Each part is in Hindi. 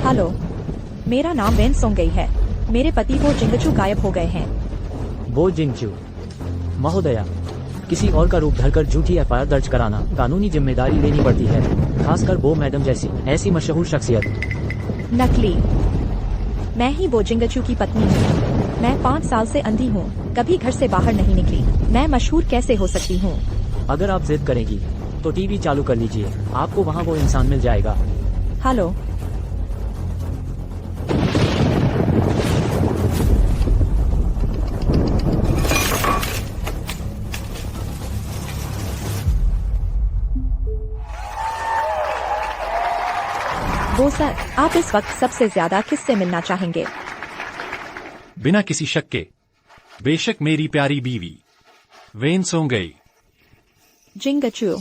हेलो, मेरा नाम वेन सोंगई है। मेरे पति वो जिंगचू गायब हो गए हैं। वो जिंगचू महोदया, किसी और का रूप धरकर झूठी एफआईआर दर्ज कराना कानूनी जिम्मेदारी लेनी पड़ती है, खासकर वो मैडम जैसी ऐसी मशहूर शख्सियत। नकली। मैं ही वो जिंगचू की पत्नी हूँ। मैं 5 साल से अंधी हूँ, कभी घर से बाहर नहीं निकली। मैं मशहूर कैसे हो सकती हूँ? अगर आप जिद करेंगी तो टीवी चालू कर लीजिए, आपको वहाँ वो इंसान मिल जाएगा। हेलो, वो सर, आप इस वक्त सबसे ज्यादा किससे मिलना चाहेंगे? बिना किसी शक के बेशक मेरी प्यारी बीवी वेन सोंगई। जिंगचू।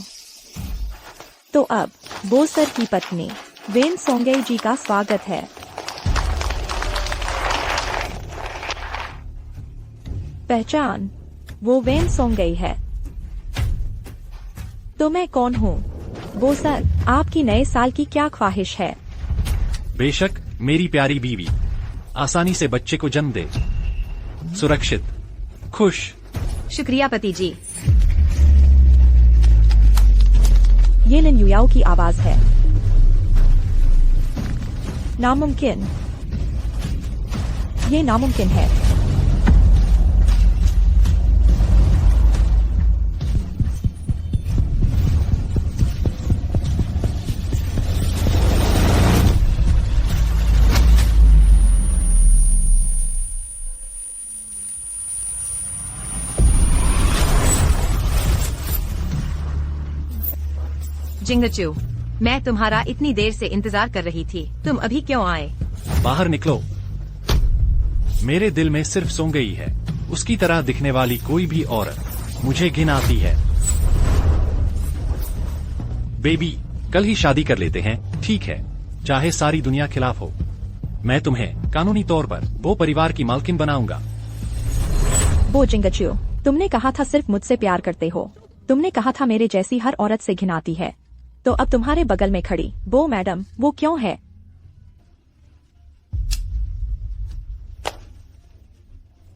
तो अब वो सर की पत्नी वेन सोंगई जी का स्वागत है। पहचान, वो वेन सोंगई है। तो मैं कौन हूँ? वो सर, आपकी नए साल की क्या ख्वाहिश है? बेशक मेरी प्यारी बीवी आसानी से बच्चे को जन्म दे, सुरक्षित, खुश। शुक्रिया पति जी। ये लिन युयाओ की आवाज है। नामुमकिन। ये नामुमकिन है। जिंगचू, मैं तुम्हारा इतनी देर से इंतजार कर रही थी। तुम अभी क्यों आए? बाहर निकलो। मेरे दिल में सिर्फ सोंगई है। उसकी तरह दिखने वाली कोई भी औरत मुझे घिन आती है। बेबी, कल ही शादी कर लेते हैं, ठीक है? चाहे सारी दुनिया खिलाफ हो, मैं तुम्हें कानूनी तौर पर वो परिवार की मालकिन बनाऊंगा। वो जिंगचू, तुमने कहा था सिर्फ मुझसे प्यार करते हो। तुमने कहा था मेरे जैसी हर औरत से घिन आती है। तो अब तुम्हारे बगल में खड़ी वो मैडम, वो क्यों है?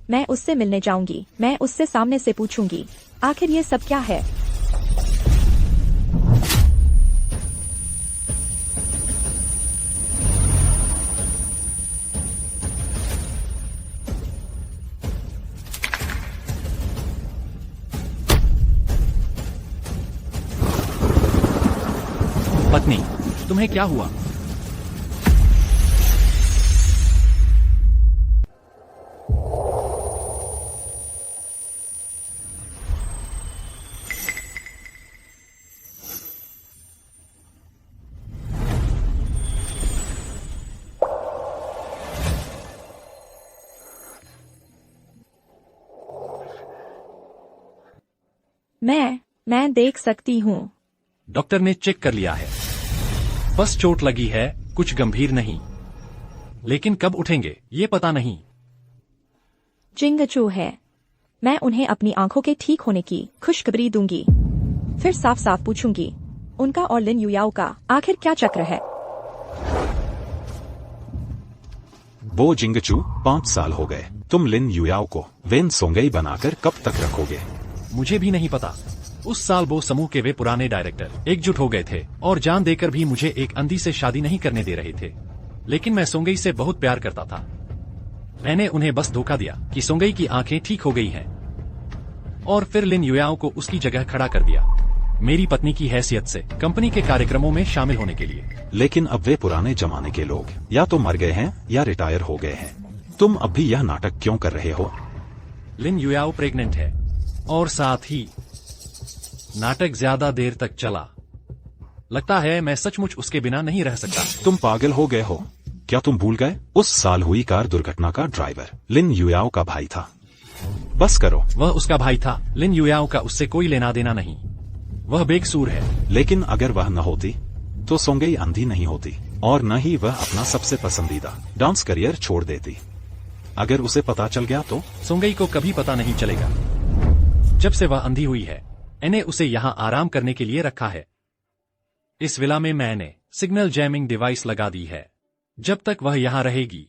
मैं उससे मिलने जाऊंगी। मैं उससे सामने से पूछूंगी, आखिर ये सब क्या है? पत्नी, तुम्हें क्या हुआ? मैं देख सकती हूँ। डॉक्टर ने चेक कर लिया है, बस चोट लगी है, कुछ गंभीर नहीं। लेकिन कब उठेंगे ये पता नहीं। जिंगचू है। मैं उन्हें अपनी आंखों के ठीक होने की खुशखबरी दूंगी। फिर साफ साफ पूछूंगी, उनका और लिन युयाओ का आखिर क्या चक्र है? वो जिंगचू, 5 साल हो गए। तुम लिन युयाओ को वेन सोंगई बनाकर कब तक रखोगे? मुझे भी नहीं पता। उस साल वो समूह के वे पुराने डायरेक्टर एकजुट हो गए थे और जान देकर भी मुझे एक अंधी से शादी नहीं करने दे रहे थे। लेकिन मैं सोंगई से बहुत प्यार करता था। मैंने उन्हें बस धोखा दिया कि सोंगई की आंखें ठीक हो गई हैं, और फिर लिन युयाओ को उसकी जगह खड़ा कर दिया, मेरी पत्नी की हैसियत से कंपनी के कार्यक्रमों में शामिल होने के लिए। लेकिन अब वे पुराने जमाने के लोग या तो मर गए हैं या रिटायर हो गए हैं। तुम अब भी यह नाटक क्यों कर रहे हो? लिन युयाओ प्रेग्नेंट है, और साथ ही नाटक ज्यादा देर तक चला। लगता है मैं सचमुच उसके बिना नहीं रह सकता। तुम पागल हो गए हो क्या? तुम भूल गए उस साल हुई कार दुर्घटना का ड्राइवर लिन युयाओ का भाई था। बस करो। वह उसका भाई था। लिन युयाओ का उससे कोई लेना देना नहीं। वह बेकसूर है। लेकिन अगर वह न होती तो सोंगई अंधी नहीं होती, और न ही वह अपना सबसे पसंदीदा डांस करियर छोड़ देती। अगर उसे पता चल गया तो? सोंगई को कभी पता नहीं चलेगा। जब से वह अंधी हुई है, मैंने उसे यहाँ आराम करने के लिए रखा है। इस विला में मैंने सिग्नल जैमिंग डिवाइस लगा दी है, जब तक वह यहाँ रहेगी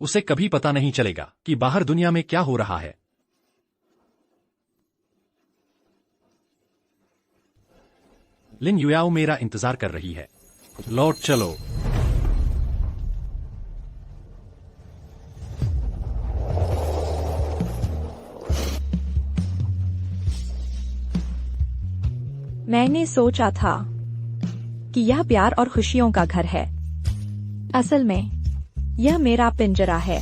उसे कभी पता नहीं चलेगा कि बाहर दुनिया में क्या हो रहा है। लिन युयाओ मेरा इंतजार कर रही है। लौट चलो। मैंने सोचा था कि यह प्यार और खुशियों का घर है। असल में यह मेरा पिंजरा है।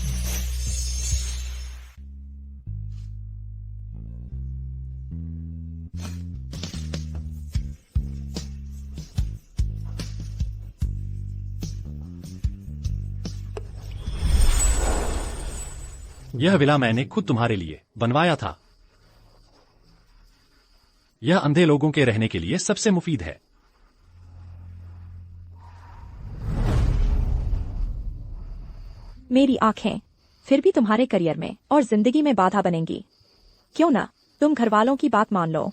यह विला मैंने खुद तुम्हारे लिए बनवाया था। यह अंधे लोगों के रहने के लिए सबसे मुफीद है। मेरी आंखें फिर भी तुम्हारे करियर में और जिंदगी में बाधा बनेंगी। क्यों ना तुम घरवालों की बात मान लो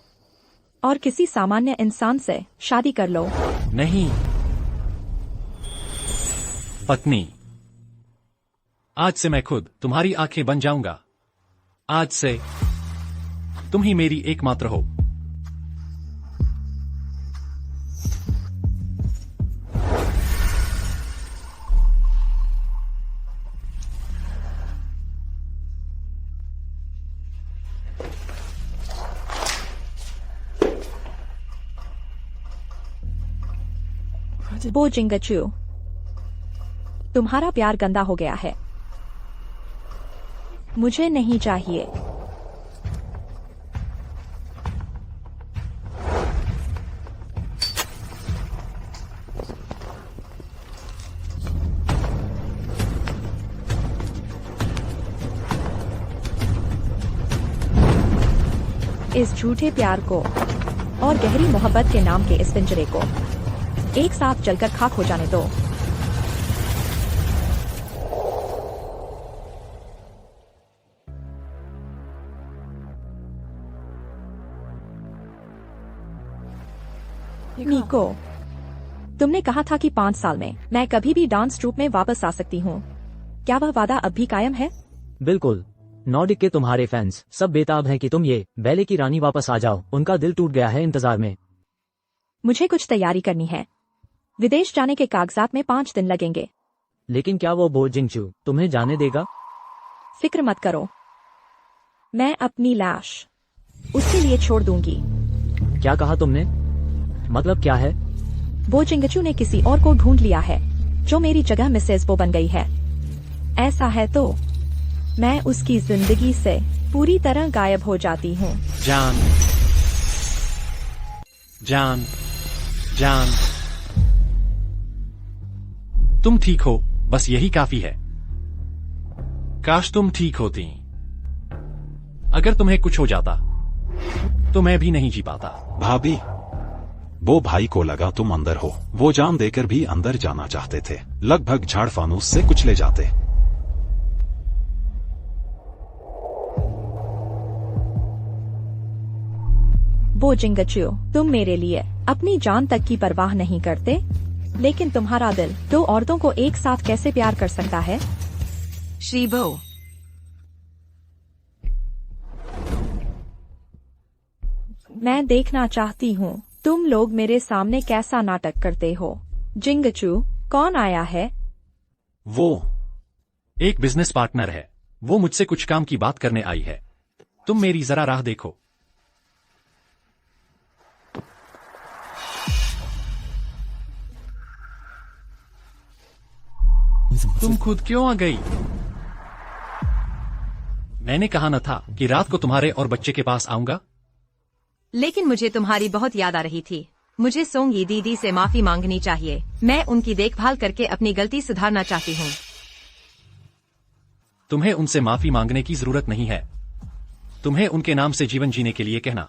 और किसी सामान्य इंसान से शादी कर लो। नहीं पत्नी, आज से मैं खुद तुम्हारी आंखें बन जाऊंगा। आज से तुम ही मेरी एकमात्र हो। बो जिंगचू, तुम्हारा प्यार गंदा हो गया है। मुझे नहीं चाहिए। इस झूठे प्यार को और गहरी मोहब्बत के नाम के इस पिंजरे को एक साथ जलकर खाक हो जाने दो। नीको, तुमने कहा था कि 5 साल में मैं कभी भी डांस ट्रूप में वापस आ सकती हूँ। क्या वह वादा अब भी कायम है? बिल्कुल। नॉर्डिक के तुम्हारे फैंस सब बेताब हैं कि तुम ये बैले की रानी वापस आ जाओ। उनका दिल टूट गया है इंतजार में। मुझे कुछ तैयारी करनी है। विदेश जाने के कागजात में 5 दिन लगेंगे। लेकिन क्या वो बो जिंगचू तुम्हें जाने देगा? फिक्र मत करो, मैं अपनी लाश उसके लिए छोड़ दूंगी। क्या कहा तुमने? मतलब क्या है? बो जिंगचू ने किसी और को ढूंढ लिया है जो मेरी जगह मिसेस बो बन गई है। ऐसा है तो मैं उसकी जिंदगी से पूरी तरह गायब हो जाती हूँ। जान जान जान, तुम ठीक हो, बस यही काफी है। काश तुम ठीक होती। अगर तुम्हें कुछ हो जाता तो मैं भी नहीं जी पाता। भाभी, वो भाई को लगा तुम अंदर हो। वो जान देकर भी अंदर जाना चाहते थे। लगभग झाड़ फानूस से कुछ ले जाते। बो जिंगचू, तुम मेरे लिए अपनी जान तक की परवाह नहीं करते, लेकिन तुम्हारा दिल 2 औरतों को एक साथ कैसे प्यार कर सकता है? श्री बो, मैं देखना चाहती हूँ तुम लोग मेरे सामने कैसा नाटक करते हो। जिंगचू, कौन आया है? वो एक बिजनेस पार्टनर है। वो मुझसे कुछ काम की बात करने आई है। तुम मेरी जरा राह देखो। तुम खुद क्यों आ गई? मैंने कहा न था कि रात को तुम्हारे और बच्चे के पास आऊंगा? लेकिन मुझे तुम्हारी बहुत याद आ रही थी। मुझे सोंगी दीदी से माफी मांगनी चाहिए। मैं उनकी देखभाल करके अपनी गलती सुधारना चाहती हूँ। तुम्हें उनसे माफी मांगने की जरूरत नहीं है। तुम्हें उनके नाम से जीवन जीने के लिए कहना,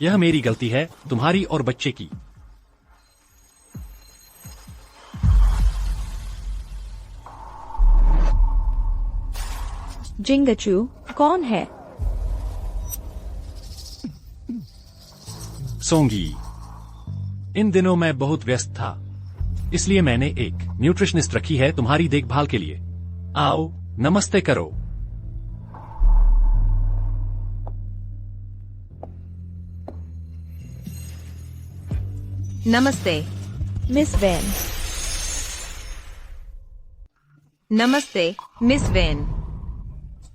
यह मेरी गलती है, तुम्हारी और बच्चे की। जिंगचू कौन है? सोंगी, इन दिनों मैं बहुत व्यस्त था। इसलिए मैंने एक न्यूट्रिशनिस्ट रखी है तुम्हारी देखभाल के लिए। आओ, नमस्ते करो। नमस्ते। Miss Van. नमस्ते Miss Van.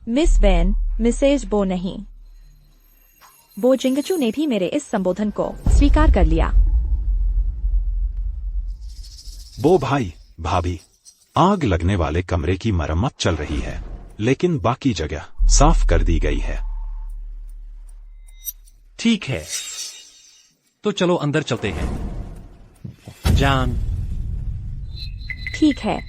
Miss Van, Mrs Bo नहीं। बो जिंगचू ने भी मेरे इस संबोधन को स्वीकार कर लिया। बो भाई, भाभी, आग लगने वाले कमरे की मरम्मत चल रही है, लेकिन बाकी जगह साफ कर दी गई है। ठीक है, तो चलो अंदर चलते हैं। जान। ठीक है।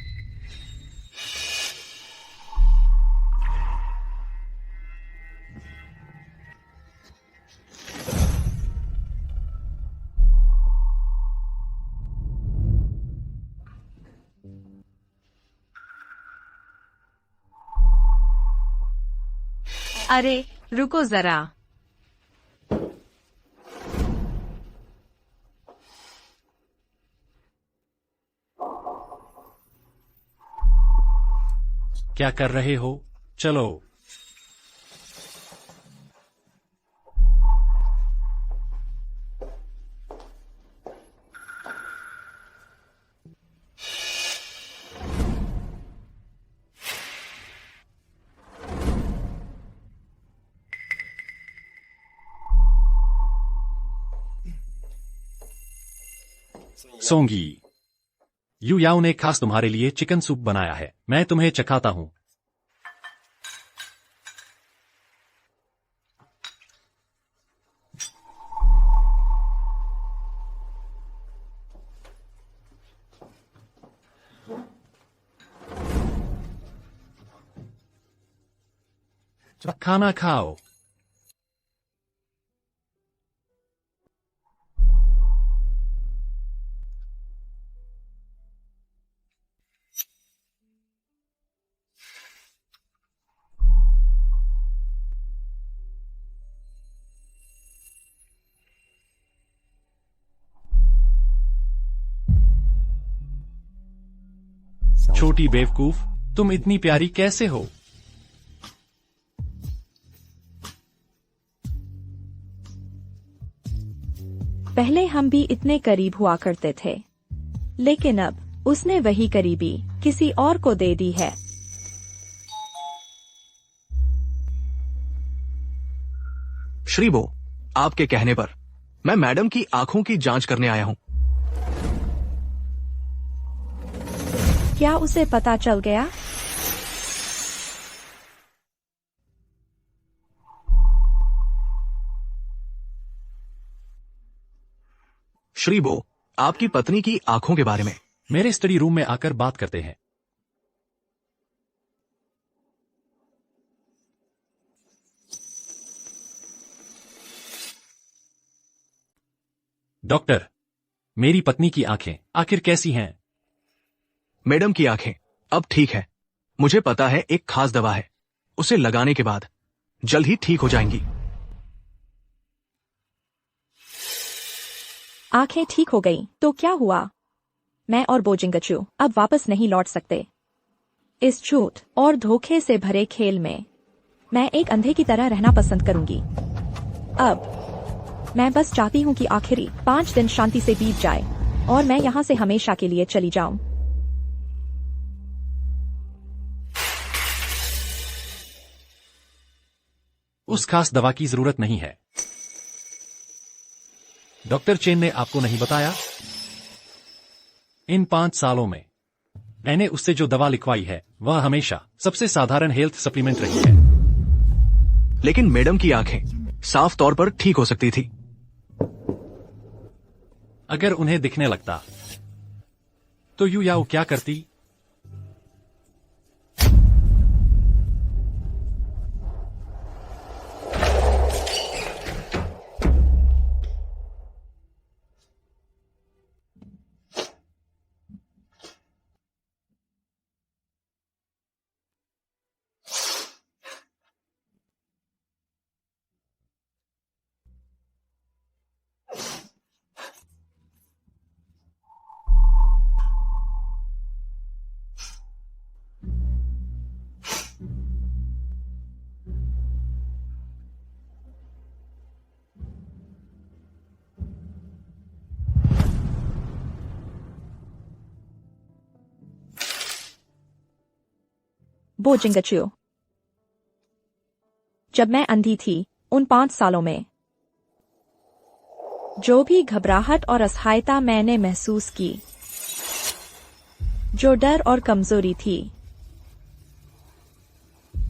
अरे रुको जरा। क्या कर रहे हो? चलो। सोंगी, यू याओ ने खास तुम्हारे लिए चिकन सूप बनाया है, मैं तुम्हें चखाता हूं। खाना खाओ। छोटी बेवकूफ, तुम इतनी प्यारी कैसे हो? पहले हम भी इतने करीब हुआ करते थे, लेकिन अब उसने वही करीबी किसी और को दे दी है। श्रीबो, आपके कहने पर मैं मैडम की आंखों की जांच करने आया हूं। क्या उसे पता चल गया? श्रीबो, आपकी पत्नी की आंखों के बारे में। मेरे स्टडी रूम में आकर बात करते हैं। डॉक्टर, मेरी पत्नी की आंखें आखिर कैसी हैं? मैडम की आंखें अब ठीक है। मुझे पता है एक खास दवा है, उसे लगाने के बाद जल्द ही ठीक हो जाएंगी। आंखें ठीक हो गई तो क्या हुआ? मैं और बोजिंगचू अब वापस नहीं लौट सकते। इस झूठ और धोखे से भरे खेल में मैं एक अंधे की तरह रहना पसंद करूंगी। अब मैं बस चाहती हूं कि आखिरी 5 दिन शांति से बीत जाए और मैं यहां से हमेशा के लिए चली जाऊं। उस खास दवा की जरूरत नहीं है। डॉक्टर चेन ने आपको नहीं बताया? इन 5 सालों में मैंने उससे जो दवा लिखवाई है वह हमेशा सबसे साधारण हेल्थ सप्लीमेंट रही है। लेकिन मैडम की आंखें साफ तौर पर ठीक हो सकती थी। अगर उन्हें दिखने लगता तो यू याओ क्या करती? बो जिंगचू। जब मैं अंधी थी उन 5 सालों में जो भी घबराहट और असहायता मैंने महसूस की, जो डर और कमजोरी थी,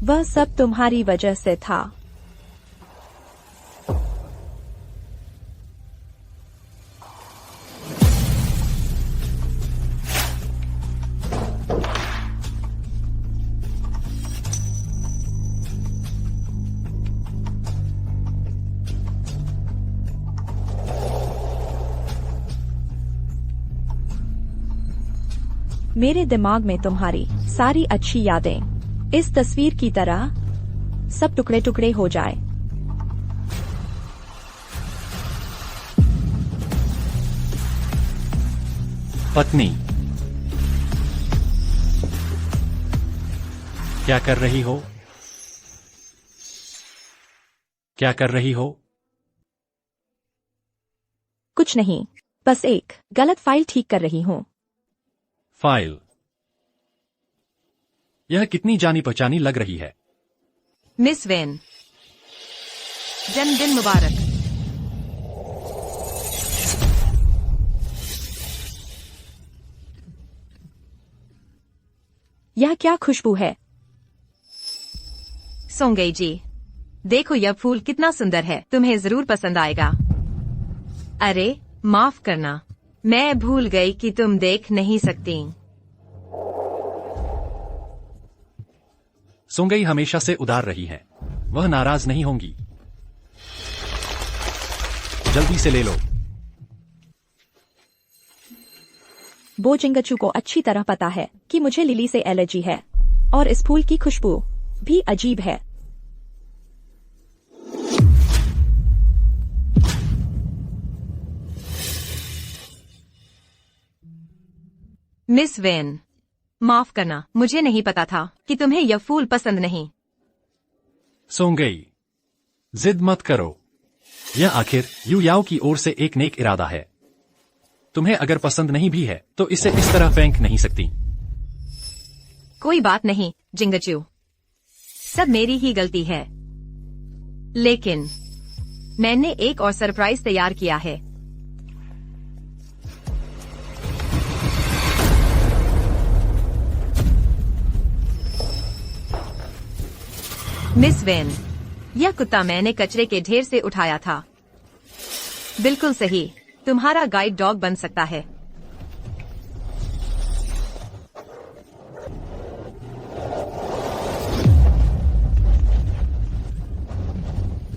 वह सब तुम्हारी वजह से था। मेरे दिमाग में तुम्हारी सारी अच्छी यादें इस तस्वीर की तरह सब टुकड़े टुकड़े हो जाए। पत्नी, क्या कर रही हो? क्या कर रही हो? कुछ नहीं, बस एक गलत फाइल ठीक कर रही हूँ। फाइल? यह कितनी जानी पहचानी लग रही है। मिस वेन, जन्मदिन मुबारक। यह क्या खुशबू है? सोंगई जी, देखो यह फूल कितना सुंदर है, तुम्हें जरूर पसंद आएगा। अरे माफ करना, मैं भूल गई कि तुम देख नहीं सकती। सोंगई हमेशा से उदार रही है, वह नाराज नहीं होंगी। जल्दी से ले लो। बो जिंगचू को अच्छी तरह पता है कि मुझे लिली से एलर्जी है और इस फूल की खुशबू भी अजीब है। मिस वेन, माफ करना, मुझे नहीं पता था कि तुम्हें यह फूल पसंद नहीं। सोंगई, जिद मत करो। यह आखिर यू याओ की ओर से एक नेक इरादा है। तुम्हें अगर पसंद नहीं भी है तो इसे इस तरह फेंक नहीं सकती। कोई बात नहीं जिंगचू, सब मेरी ही गलती है। लेकिन मैंने एक और सरप्राइज तैयार किया है। मिस वेन, यह कुत्ता मैंने कचरे के ढेर से उठाया था। बिल्कुल सही, तुम्हारा गाइड डॉग बन सकता है।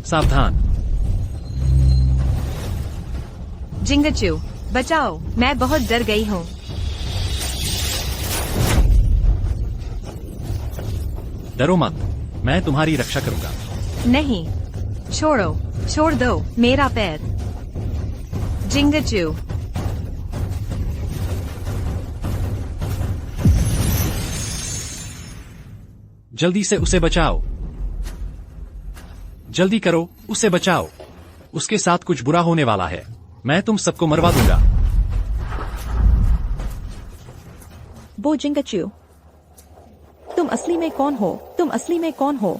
सावधान। जिंगचू, बचाओ, मैं बहुत डर गई हूँ। डरो मत, मैं तुम्हारी रक्षा करूंगा। नहीं, छोड़ो, छोड़ दो मेरा पैर। जिंगचू, जल्दी से उसे बचाओ। जल्दी करो, उसे बचाओ। उसके साथ कुछ बुरा होने वाला है। मैं तुम सबको मरवा दूंगा। बो जिंगचू, तुम असली में कौन हो? तुम असली में कौन हो?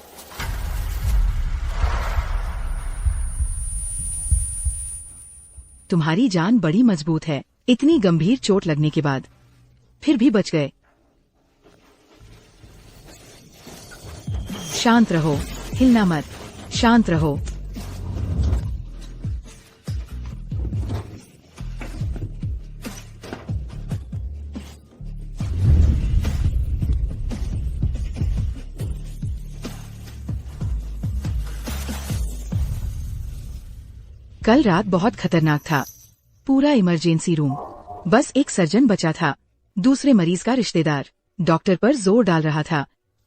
तुम्हारी जान बड़ी मजबूत है, इतनी गंभीर चोट लगने के बाद फिर भी बच गए। शांत रहो, हिलना मत, शांत रहो। कल रात बहुत खतरनाक था। पूरा इमरजेंसी रूम, बस एक सर्जन बचा था, दूसरे मरीज का रिश्तेदार डॉक्टर पर जोर डाल रहा था।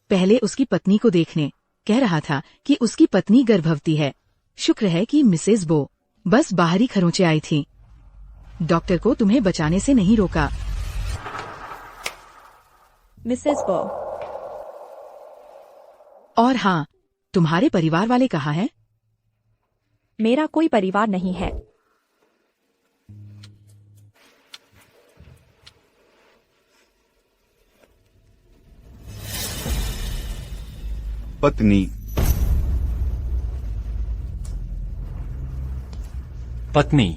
पहले उसकी पत्नी को देखने, कह रहा था कि उसकी पत्नी गर्भवती है। शुक्र है कि मिसेज बो बस बाहरी खरोंचे आई थी। डॉक्टर को तुम्हें बचाने से नहीं रोका। मिसेस बो, और हाँ, तुम्हारे परिवार वाले कहाँ हैं? मेरा कोई परिवार नहीं है। पत्नी, पत्नी,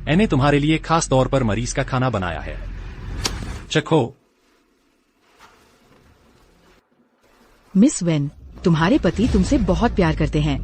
मैंने तुम्हारे लिए खास तौर पर मरीज का खाना बनाया है, चखो। मिस वेन, तुम्हारे पति तुमसे बहुत प्यार करते हैं।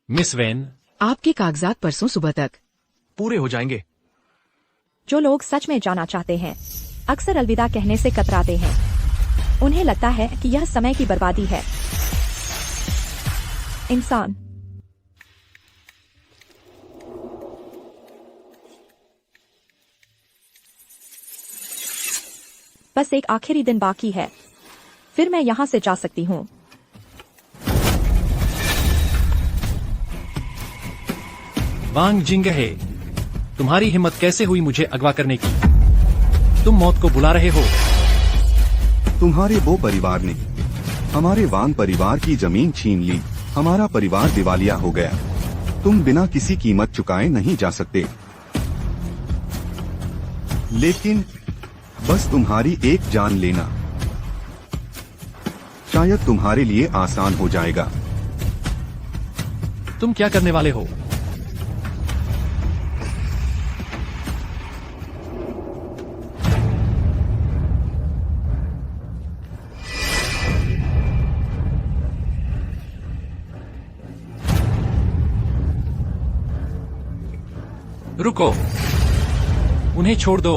मिस वेन, आपके कागजात परसों सुबह तक। पूरे हो जाएंगे। जो लोग सच में जाना चाहते हैं अक्सर अलविदा कहने से कतराते हैं। उन्हें लगता है कि यह समय की बर्बादी है। इंसान बस एक आखिरी दिन बाकी है, फिर मैं यहां से जा सकती हूं। वांग जिंगहे, तुम्हारी हिम्मत कैसे हुई मुझे अगवा करने की? तुम मौत को बुला रहे हो। तुम्हारे वो परिवार ने हमारे वांग परिवार की जमीन छीन ली। हमारा परिवार दिवालिया हो गया। तुम बिना किसी कीमत चुकाए नहीं जा सकते। लेकिन बस तुम्हारी एक जान लेना शायद तुम्हारे लिए आसान हो जाएगा। तुम क्या करने वाले हो? रुको, उन्हें छोड़ दो।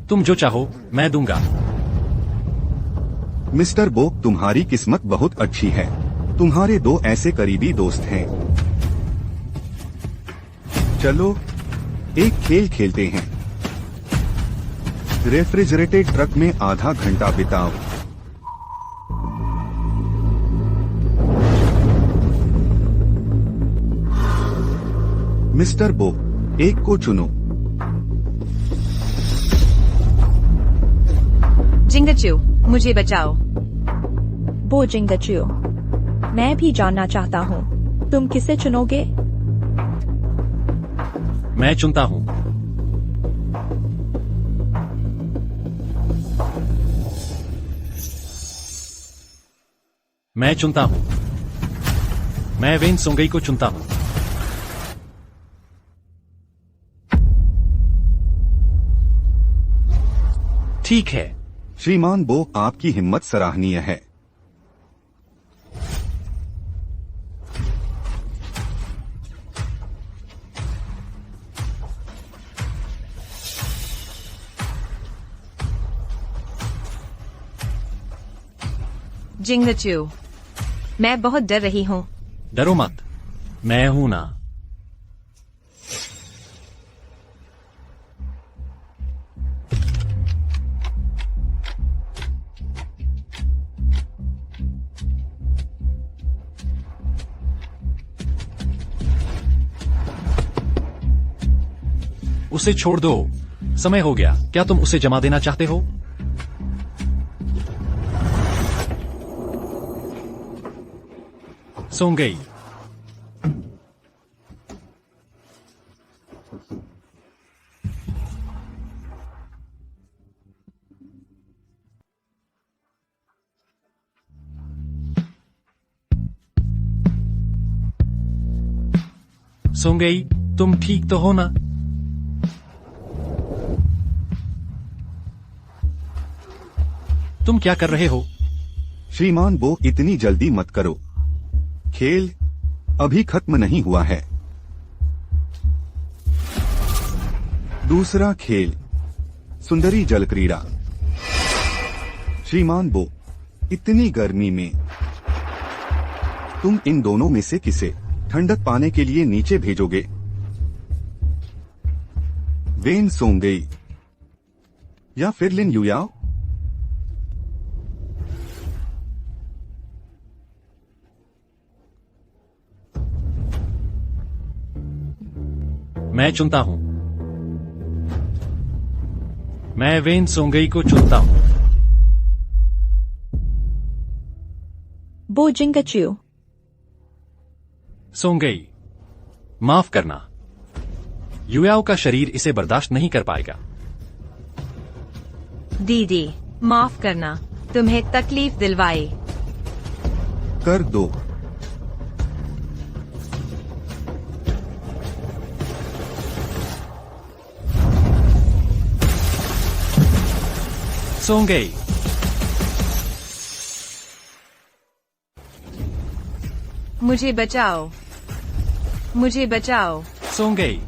तुम जो चाहो मैं दूंगा। मिस्टर बो, तुम्हारी किस्मत बहुत अच्छी है। तुम्हारे दो ऐसे करीबी दोस्त हैं। चलो एक खेल खेलते हैं। रेफ्रिजरेटेड ट्रक में आधा घंटा बिताओ। मिस्टर बो, एक को चुनो। जिंगचू, मुझे बचाओ। वो जिंगचू, मैं भी जानना चाहता हूँ, तुम किसे चुनोगे? मैं चुनता हूँ। मैं चुनता हूँ। मैं वेन सोंगई को चुनता हूँ। ठीक है। श्रीमान बो, आपकी हिम्मत सराहनीय है। जिंगचू, मैं बहुत डर रही हूँ। डरो मत, मैं हूं ना। उसे छोड़ दो, समय हो गया। क्या तुम उसे जमा देना चाहते हो? सोंगई, सोंगई, तुम ठीक तो हो ना? तुम क्या कर रहे हो? श्रीमान बो, इतनी जल्दी मत करो। खेल अभी खत्म नहीं हुआ है। दूसरा खेल, सुंदरी जल क्रीड़ा। श्रीमान बो, इतनी गर्मी में तुम इन दोनों में से किसे ठंडक पाने के लिए नीचे भेजोगे? वेन सोंगई या फिर लिन युयाओ? मैं चुनता हूं। मैं वेन सोंगई को चुनता हूं। बो जिंगचू। सोंगई, माफ करना। युयाओ का शरीर इसे बर्दाश्त नहीं कर पाएगा। दीदी, माफ करना, तुम्हें तकलीफ दिलवाई। कर दो। सोंगई, मुझे बचाओ, मुझे बचाओ। सोंगई,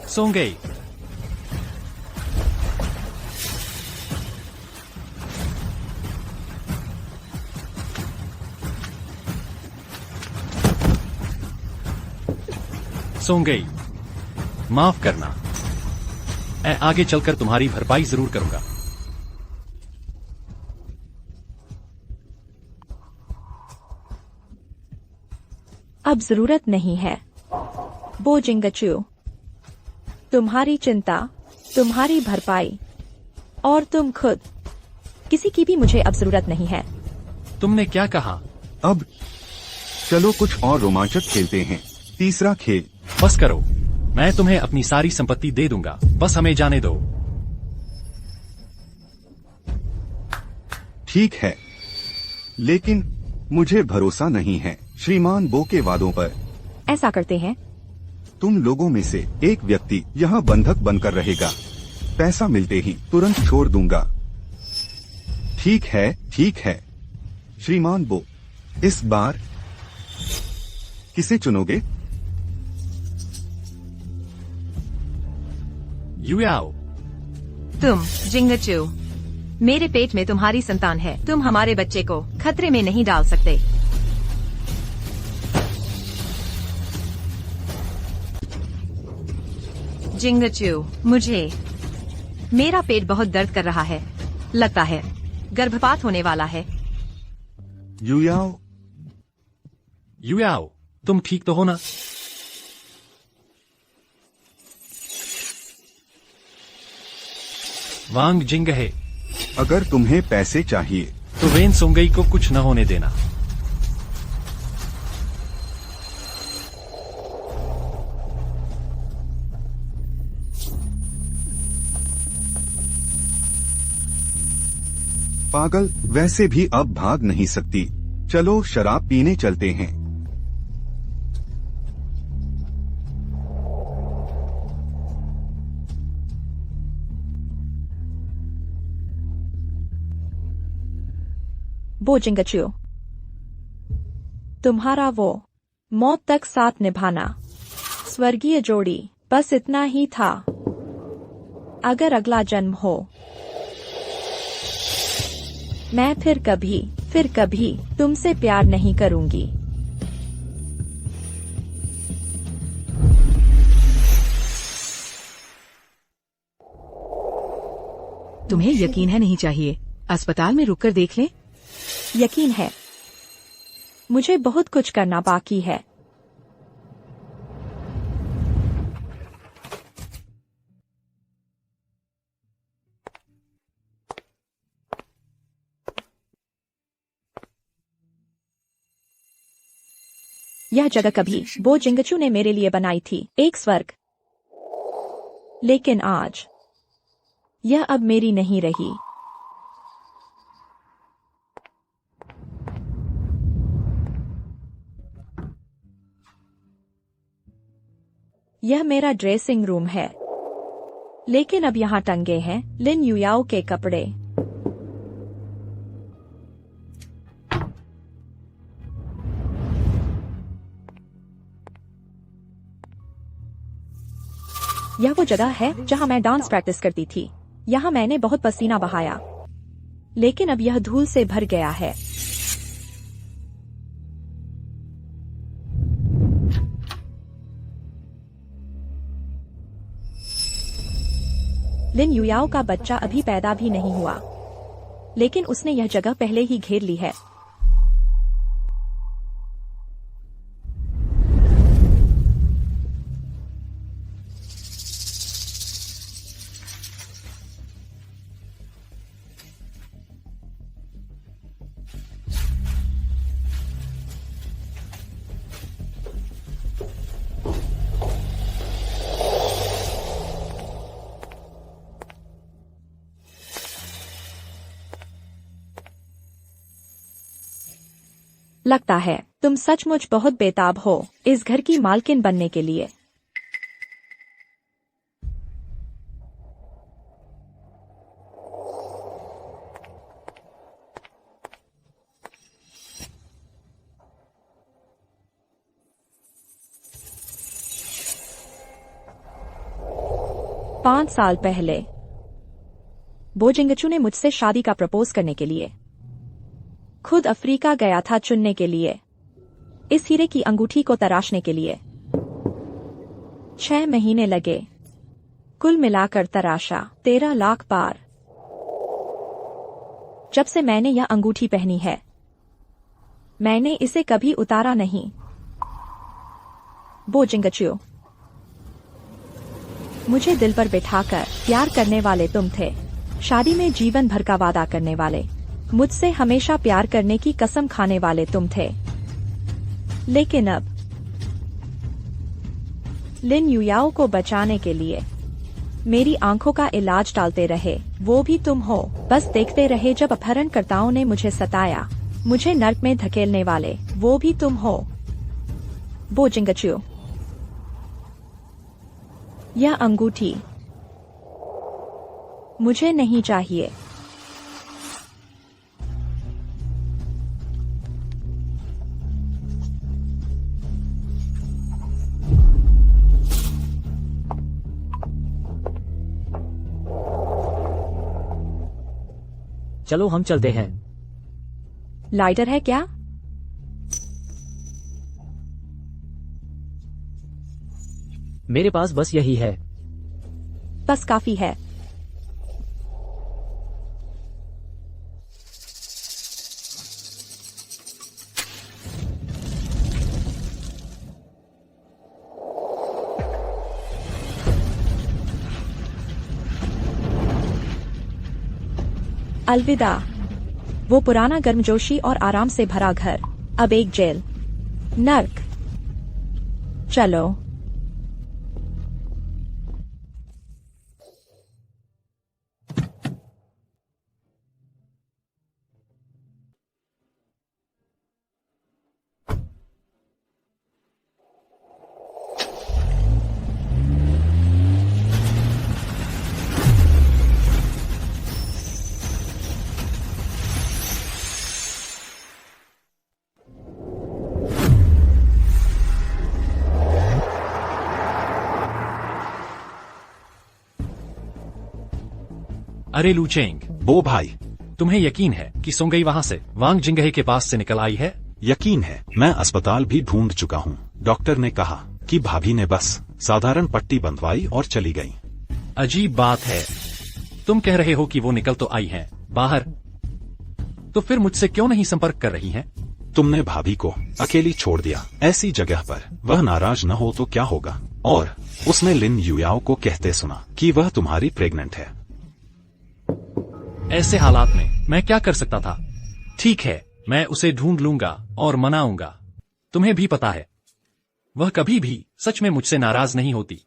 सोंगई। सोंगई, माफ करना। मैं आगे चलकर तुम्हारी भरपाई जरूर करूंगा। अब जरूरत नहीं है। बो जिंगचू, तुम्हारी चिंता, तुम्हारी भरपाई और तुम खुद, किसी की भी मुझे अब जरूरत नहीं है। तुमने क्या कहा? अब चलो कुछ और रोमांचक खेलते हैं। तीसरा खेल। बस करो, मैं तुम्हें अपनी सारी संपत्ति दे दूंगा, बस हमें जाने दो। ठीक है, लेकिन मुझे भरोसा नहीं है श्रीमान बो के वादों पर। ऐसा करते हैं, तुम लोगों में से एक व्यक्ति यहाँ बंधक बनकर रहेगा। पैसा मिलते ही तुरंत छोड़ दूंगा। ठीक है, ठीक है। श्रीमान बो, इस बार किसे चुनोगे? युयाओ। तुम, जिंगचू, मेरे पेट में तुम्हारी संतान है। तुम हमारे बच्चे को खतरे में नहीं डाल सकते। जिंगचू, मेरा पेट बहुत दर्द कर रहा है। लगता है गर्भपात होने वाला है। युयाओ। युयाओ, तुम ठीक तो हो ना? वांग जिंग है। अगर तुम्हें पैसे चाहिए तो वेन सोंगई को कुछ न होने देना। पागल, वैसे भी अब भाग नहीं सकती। चलो शराब पीने चलते हैं। बो जिंगचू, तुम्हारा वो मौत तक साथ निभाना, स्वर्गीय जोड़ी, बस इतना ही था। अगर अगला जन्म हो, मैं फिर कभी तुमसे प्यार नहीं करूंगी। तुम्हें यकीन है नहीं चाहिए। अस्पताल में रुककर देख लें। यकीन है, मुझे बहुत कुछ करना बाकी है। यह जगह कभी बो जिंगचू ने मेरे लिए बनाई थी, एक स्वर्ग। लेकिन आज यह अब मेरी नहीं रही। यह मेरा ड्रेसिंग रूम है, लेकिन अब यहाँ टंगे हैं लिन युयाओ के कपड़े। यह वो जगह है जहाँ मैं डांस प्रैक्टिस करती थी। यहाँ मैंने बहुत पसीना बहाया, लेकिन अब यह धूल से भर गया है। लिन युयाओ का बच्चा अभी पैदा भी नहीं हुआ, लेकिन उसने यह जगह पहले ही घेर ली है। लगता है तुम सचमुच बहुत बेताब हो इस घर की मालकिन बनने के लिए। पांच साल पहले बो जिंगचू ने मुझसे शादी का प्रपोज करने के लिए खुद अफ्रीका गया था चुनने के लिए, इस हीरे की अंगूठी को तराशने के लिए। 6 महीने लगे, कुल मिलाकर तराशा 13 लाख बार। जब से मैंने यह अंगूठी पहनी है, मैंने इसे कभी उतारा नहीं। बो जिंगचू, मुझे दिल पर बिठाकर प्यार करने वाले तुम थे, शादी में जीवन भर का वादा करने वाले, मुझसे हमेशा प्यार करने की कसम खाने वाले तुम थे। लेकिन अब लिन युयाओ को बचाने के लिए मेरी आंखों का इलाज डालते रहे वो भी तुम हो। बस देखते रहे जब अपहरणकर्ताओं ने मुझे सताया, मुझे नर्क में धकेलने वाले वो भी तुम हो। बो जिंगचू, यह अंगूठी मुझे नहीं चाहिए। चलो हम चलते हैं। लाइटर है क्या? मेरे पास बस यही है। बस काफी है। अलविदा, वो पुराना गर्मजोशी और आराम से भरा घर अब एक जेल, नर्क। चलो। अरे लूचेंग, बो भाई, तुम्हें यकीन है कि सोंगई वहाँ से वांग जिंगहे के पास से निकल आई है? यकीन है। मैं अस्पताल भी ढूंढ चुका हूँ। डॉक्टर ने कहा कि भाभी ने बस साधारण पट्टी बंधवाई और चली गई। अजीब बात है, तुम कह रहे हो कि वो निकल तो आई हैं बाहर, तो फिर मुझसे क्यों नहीं संपर्क कर रही हैं? तुमने भाभी को अकेली छोड़ दिया ऐसी जगह पर। वह नाराज न हो तो क्या होगा? और उसने लिन युयाओ को कहते सुना कि वह तुम्हारी प्रेग्नेंट है। ऐसे हालात में मैं क्या कर सकता था? ठीक है, मैं उसे ढूंढ लूंगा और मनाऊंगा। तुम्हें भी पता है, वह कभी भी सच में मुझसे नाराज नहीं होती।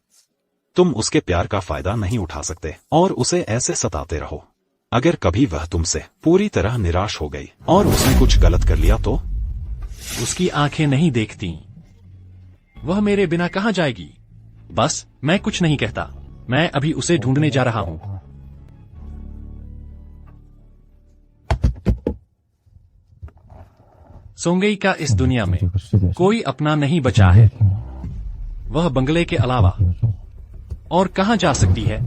तुम उसके प्यार का फायदा नहीं उठा सकते और उसे ऐसे सताते रहो। अगर कभी वह तुमसे पूरी तरह निराश हो गई और उसने कुछ गलत कर लिया तो? उसकी आंखें नहीं देखती, वह मेरे बिना कहाँ जाएगी? बस मैं कुछ नहीं कहता, मैं अभी उसे ढूंढने जा रहा हूँ। सोंगई का इस दुनिया में कोई अपना नहीं बचा है, वह बंगले के अलावा और कहां जा सकती है?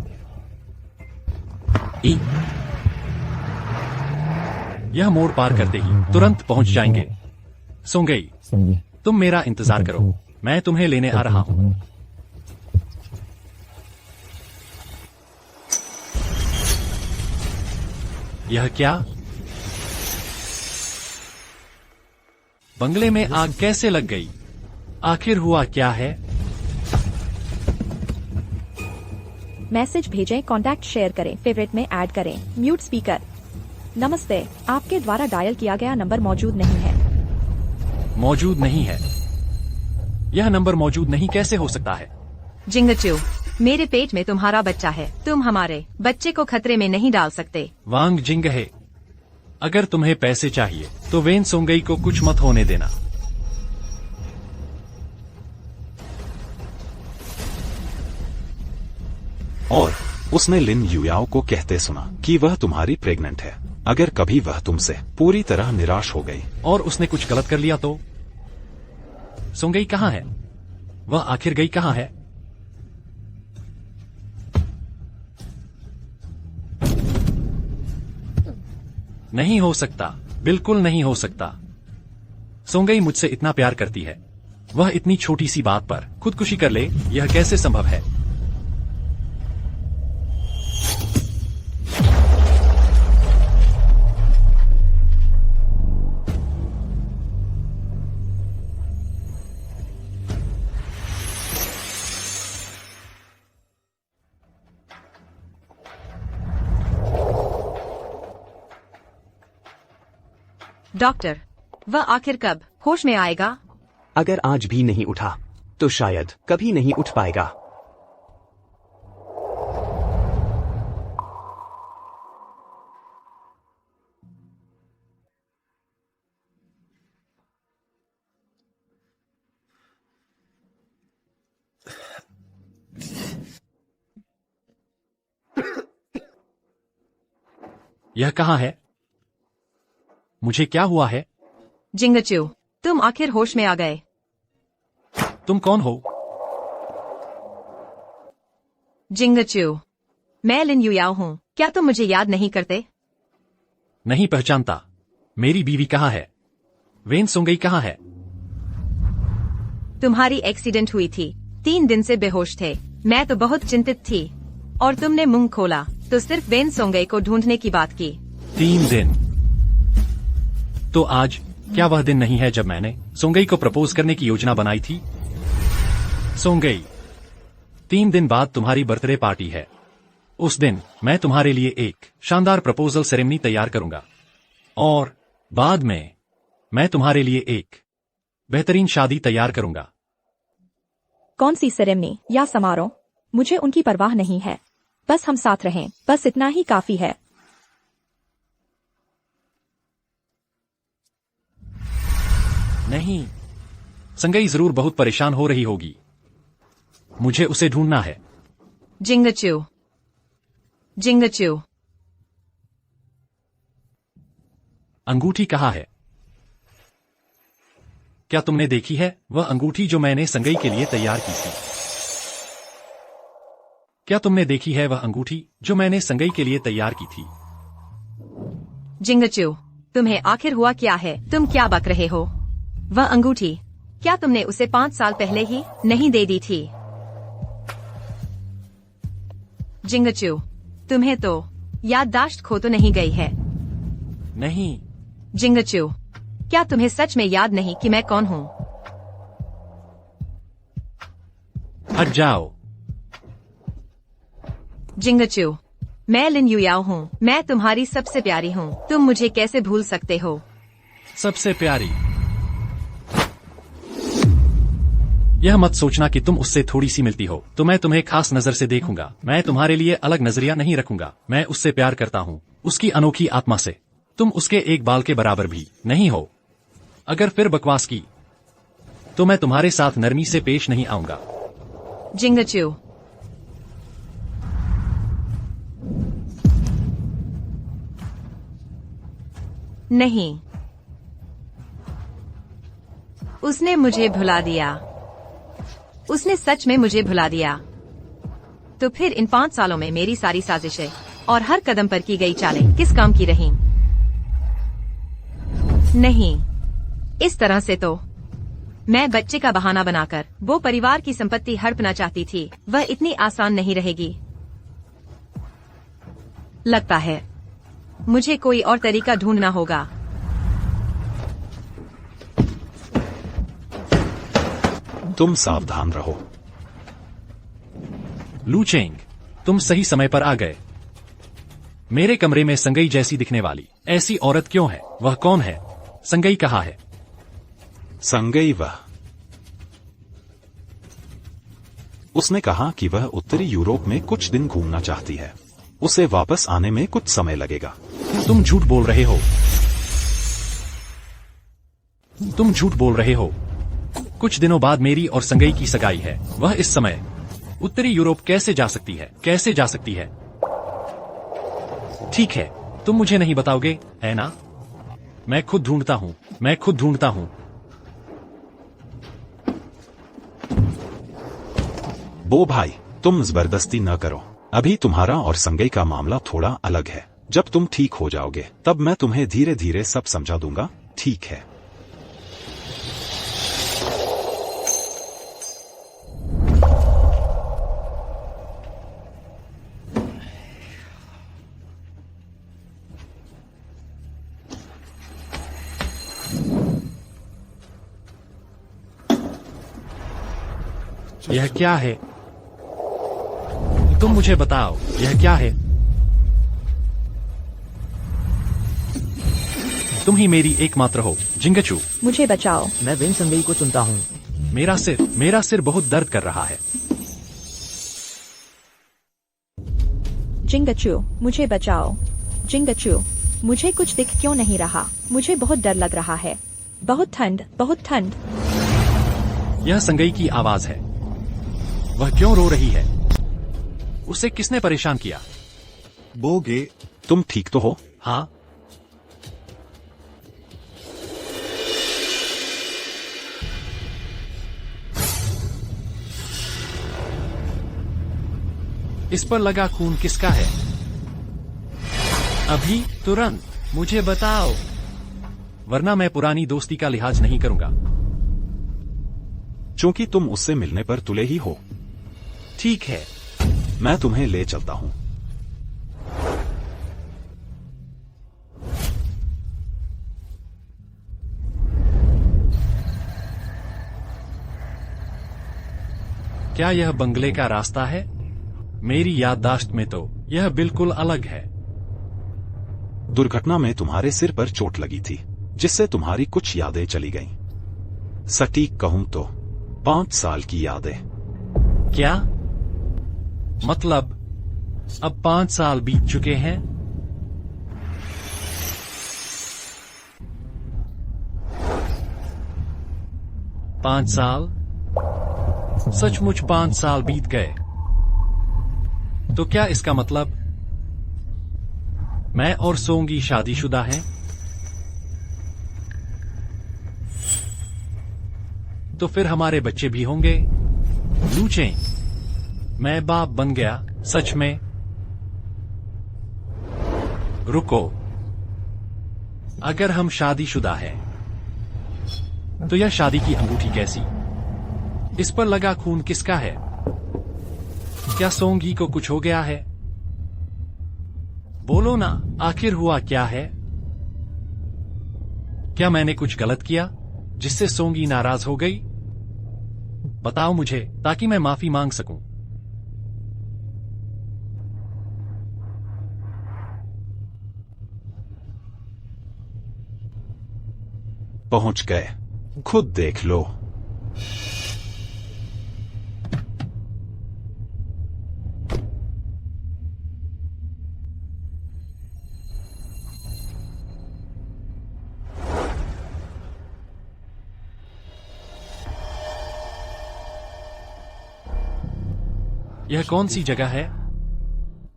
यह मोड़ पार करते ही तुरंत पहुंच जाएंगे। सोंगई, तुम मेरा इंतजार करो, मैं तुम्हें लेने आ रहा हूं। यह क्या? बंगले में आग कैसे लग गई? आखिर हुआ क्या है? मैसेज भेजें, कॉन्टैक्ट शेयर करें, फेवरेट में ऐड करें, म्यूट स्पीकर। नमस्ते, आपके द्वारा डायल किया गया नंबर मौजूद नहीं है। मौजूद नहीं है? यह नंबर मौजूद नहीं कैसे हो सकता है? जिंगचू, मेरे पेट में तुम्हारा बच्चा है। तुम हमारे बच्चे को खतरे में नहीं डाल सकते। वांग जिंग है, अगर तुम्हें पैसे चाहिए तो वेन सोंगई को कुछ मत होने देना। और उसने लिन युयाओ को कहते सुना कि वह तुम्हारी प्रेग्नेंट है। अगर कभी वह तुमसे पूरी तरह निराश हो गई और उसने कुछ गलत कर लिया तो? सोंगई कहाँ है? वह आखिर गई कहाँ है? नहीं हो सकता, बिल्कुल नहीं हो सकता। सोंगई मुझसे इतना प्यार करती है, वह इतनी छोटी सी बात पर खुदकुशी कर ले, यह कैसे संभव है? डॉक्टर, वह आखिर कब होश में आएगा? अगर आज भी नहीं उठा तो शायद कभी नहीं उठ पाएगा। यह कहाँ है? मुझे क्या हुआ है? जिंगचू, तुम आखिर होश में आ गए। तुम कौन हो? जिंगचू, मैं लिन युयाओ हूँ। क्या तुम मुझे याद नहीं करते? नहीं पहचानता। मेरी बीवी कहाँ है? वेन सोंगई कहाँ है? तुम्हारी एक्सीडेंट हुई थी, 3 दिन से बेहोश थे। मैं तो बहुत चिंतित थी और तुमने मुंह खोला तो सिर्फ वेन सोंगई को ढूंढने की बात की। 3 दिन? तो आज क्या वह दिन नहीं है जब मैंने सोंगई को प्रपोज करने की योजना बनाई थी? सोंगई, 3 दिन बाद तुम्हारी बर्थडे पार्टी है। उस दिन मैं तुम्हारे लिए एक शानदार प्रपोजल सेरेमनी तैयार करूंगा और बाद में मैं तुम्हारे लिए एक बेहतरीन शादी तैयार करूंगा। कौन सी सेरेमनी या समारोह? मुझे उनकी परवाह नहीं है, बस हम साथ रहें, बस इतना ही काफी है। नहीं, संगई जरूर बहुत परेशान हो रही होगी। मुझे उसे ढूंढना है। जिंगचू, जिंगचू, अंगूठी कहाँ है? क्या तुमने देखी है वह अंगूठी जो मैंने संगई के लिए तैयार की थी? क्या तुमने देखी है वह अंगूठी जो मैंने संगई के लिए तैयार की थी? जिंगचू, तुम्हें आखिर हुआ क्या है? तुम क्या बक रहे हो? वह अंगूठी क्या तुमने उसे 5 साल पहले ही नहीं दे दी थी? जिंगचू, तुम्हें तो याददाश्त खो तो नहीं गई है? नहीं। जिंगचू, क्या तुम्हें सच में याद नहीं कि मैं कौन हूँ? हट जाओ। जिंगचू, मैं लिन युयाओ हूँ। मैं तुम्हारी सबसे प्यारी हूँ। तुम मुझे कैसे भूल सकते हो? सबसे प्यारी? यह मत सोचना कि तुम उससे थोड़ी सी मिलती हो तो मैं तुम्हें खास नजर से देखूंगा। मैं तुम्हारे लिए अलग नजरिया नहीं रखूंगा। मैं उससे प्यार करता हूँ, उसकी अनोखी आत्मा से। तुम उसके एक बाल के बराबर भी नहीं हो। अगर फिर बकवास की तो मैं तुम्हारे साथ नरमी से पेश नहीं आऊंगा। जिंगचू, नहीं, उसने मुझे भुला दिया। उसने सच में मुझे भुला दिया। तो फिर इन 5 सालों में मेरी सारी साजिशें और हर कदम पर की गई चालें किस काम की रहीं? नहीं, इस तरह से तो मैं बच्चे का बहाना बनाकर वो परिवार की संपत्ति हड़पना चाहती थी। वह इतनी आसान नहीं रहेगी। लगता है मुझे कोई और तरीका ढूंढना होगा। तुम सावधान रहो। लू चेंग, तुम सही समय पर आ गए। मेरे कमरे में संगई जैसी दिखने वाली ऐसी औरत क्यों है? वह कौन है? संगई कहाँ है? संगई वह। उसने कहा कि वह उत्तरी यूरोप में कुछ दिन घूमना चाहती है। उसे वापस आने में कुछ समय लगेगा। तुम झूठ बोल रहे हो। तुम झूठ बोल रहे हो। कुछ दिनों बाद मेरी और संगई की सगाई है। वह इस समय उत्तरी यूरोप कैसे जा सकती है? कैसे जा सकती है? ठीक है, तुम मुझे नहीं बताओगे, है ना? मैं खुद ढूंढता हूं। मैं खुद ढूंढता हूं। बो भाई, तुम जबरदस्ती न करो। अभी तुम्हारा और संगई का मामला थोड़ा अलग है। जब तुम ठीक हो जाओगे तब मैं तुम्हें धीरे धीरे सब समझा दूंगा, ठीक है? यह क्या है? तुम मुझे बताओ, यह क्या है? तुम ही मेरी एकमात्र हो, जिंगचू। मुझे बचाओ। मैं विन संगई को चुनता हूँ। मेरा सिर बहुत दर्द कर रहा है। जिंगचू, मुझे बचाओ। जिंगचू, मुझे कुछ दिख क्यों नहीं रहा? मुझे बहुत डर लग रहा है। बहुत ठंड, बहुत ठंड। यह संगई की आवाज है। वह क्यों रो रही है? उसे किसने परेशान किया? बोगे, तुम ठीक तो हो? हाँ। इस पर लगा खून किसका है? अभी तुरंत मुझे बताओ, वरना मैं पुरानी दोस्ती का लिहाज नहीं करूंगा। चूंकि तुम उससे मिलने पर तुले ही हो। ठीक है, मैं तुम्हें ले चलता हूं। क्या यह बंगले का रास्ता है? मेरी याददाश्त में तो यह बिल्कुल अलग है। दुर्घटना में तुम्हारे सिर पर चोट लगी थी, जिससे तुम्हारी कुछ यादें चली गईं। सटीक कहूं तो 5 साल की यादें। क्या मतलब? अब 5 साल बीत चुके हैं? पांच साल? सचमुच 5 साल बीत गए। तो क्या इसका मतलब मैं और सोंगी शादीशुदा हैं? तो फिर हमारे बच्चे भी होंगे। लूचें, मैं बाप बन गया, सच में? रुको, अगर हम शादीशुदा हैं तो यह शादी की अंगूठी कैसी? इस पर लगा खून किसका है? क्या सोंगी को कुछ हो गया है? बोलो ना, आखिर हुआ क्या है? क्या मैंने कुछ गलत किया जिससे सोंगी नाराज हो गई? बताओ मुझे, ताकि मैं माफी मांग सकूं। पहुंच गए, खुद देख लो। यह कौन सी जगह है?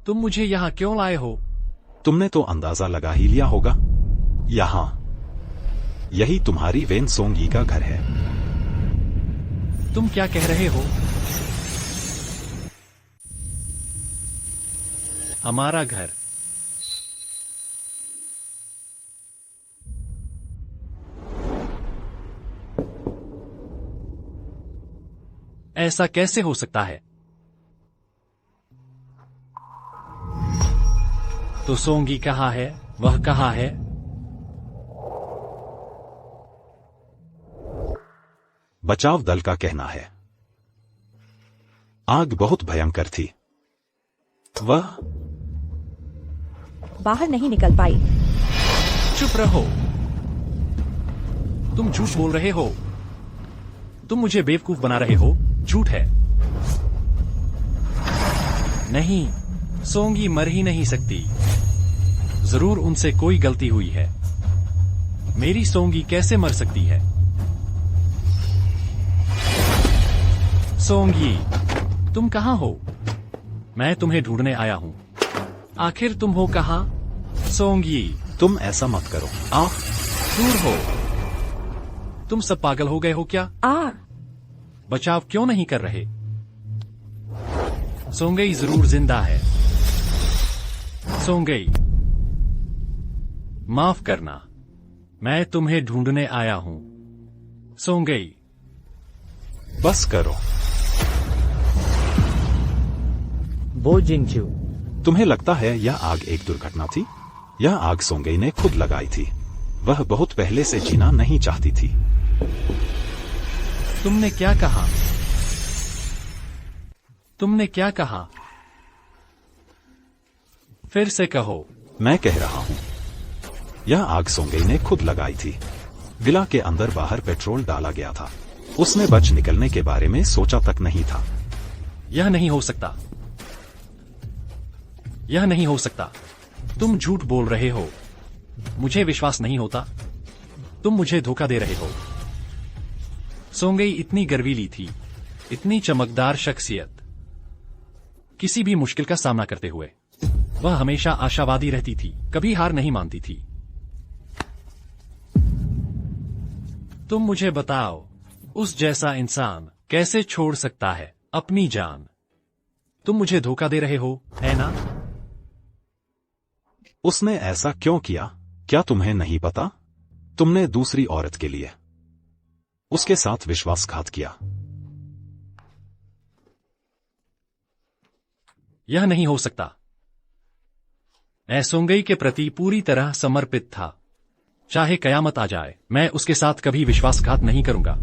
तुम मुझे यहां क्यों लाए हो? तुमने तो अंदाजा लगा ही लिया होगा। यहां, यही तुम्हारी वेन सोंगी का घर है। तुम क्या कह रहे हो? हमारा घर? ऐसा कैसे हो सकता है? तो सोंगी कहाँ है? वह कहाँ है? बचाव दल का कहना है आग बहुत भयंकर थी। वह बाहर नहीं निकल पाई। चुप रहो। तुम झूठ बोल रहे हो। तुम मुझे बेवकूफ बना रहे हो। झूठ है। नहीं, सोंगी मर ही नहीं सकती। जरूर उनसे कोई गलती हुई है। मेरी सोंगी कैसे मर सकती है? सोंगी, तुम कहां हो? मैं तुम्हें ढूंढने आया हूं। आखिर तुम हो कहां? सोंगी, तुम ऐसा मत करो। दूर हो। तुम सब पागल हो गए हो क्या? बचाव क्यों नहीं कर रहे? सोंगई जरूर जिंदा है। सोंगई, माफ करना, मैं तुम्हें ढूंढने आया हूं। सोंगई, बस करो। बो जिंगचू, तुम्हें लगता है यह आग एक दुर्घटना थी? यह आग सोंगई ने खुद लगाई थी। वह बहुत पहले से जीना नहीं चाहती थी। तुमने क्या कहा? तुमने क्या कहा? फिर से कहो। मैं कह रहा हूं यह आग सोंगई ने खुद लगाई थी। विला के अंदर बाहर पेट्रोल डाला गया था। उसने बच निकलने के बारे में सोचा तक नहीं था। यह नहीं हो सकता। यह नहीं हो सकता। तुम झूठ बोल रहे हो। मुझे विश्वास नहीं होता। तुम मुझे धोखा दे रहे हो। सोंगई इतनी गर्वीली थी, इतनी चमकदार शख्सियत। किसी भी मुश्किल का सामना करते हुए वह हमेशा आशावादी रहती थी, कभी हार नहीं मानती थी। तुम मुझे बताओ, उस जैसा इंसान कैसे छोड़ सकता है अपनी जान? तुम मुझे धोखा दे रहे हो, है ना? उसने ऐसा क्यों किया? क्या तुम्हें नहीं पता? तुमने दूसरी औरत के लिए उसके साथ विश्वासघात किया। यह नहीं हो सकता। मैं सोंगई के प्रति पूरी तरह समर्पित था। चाहे कयामत आ जाए, मैं उसके साथ कभी विश्वासघात नहीं करूंगा।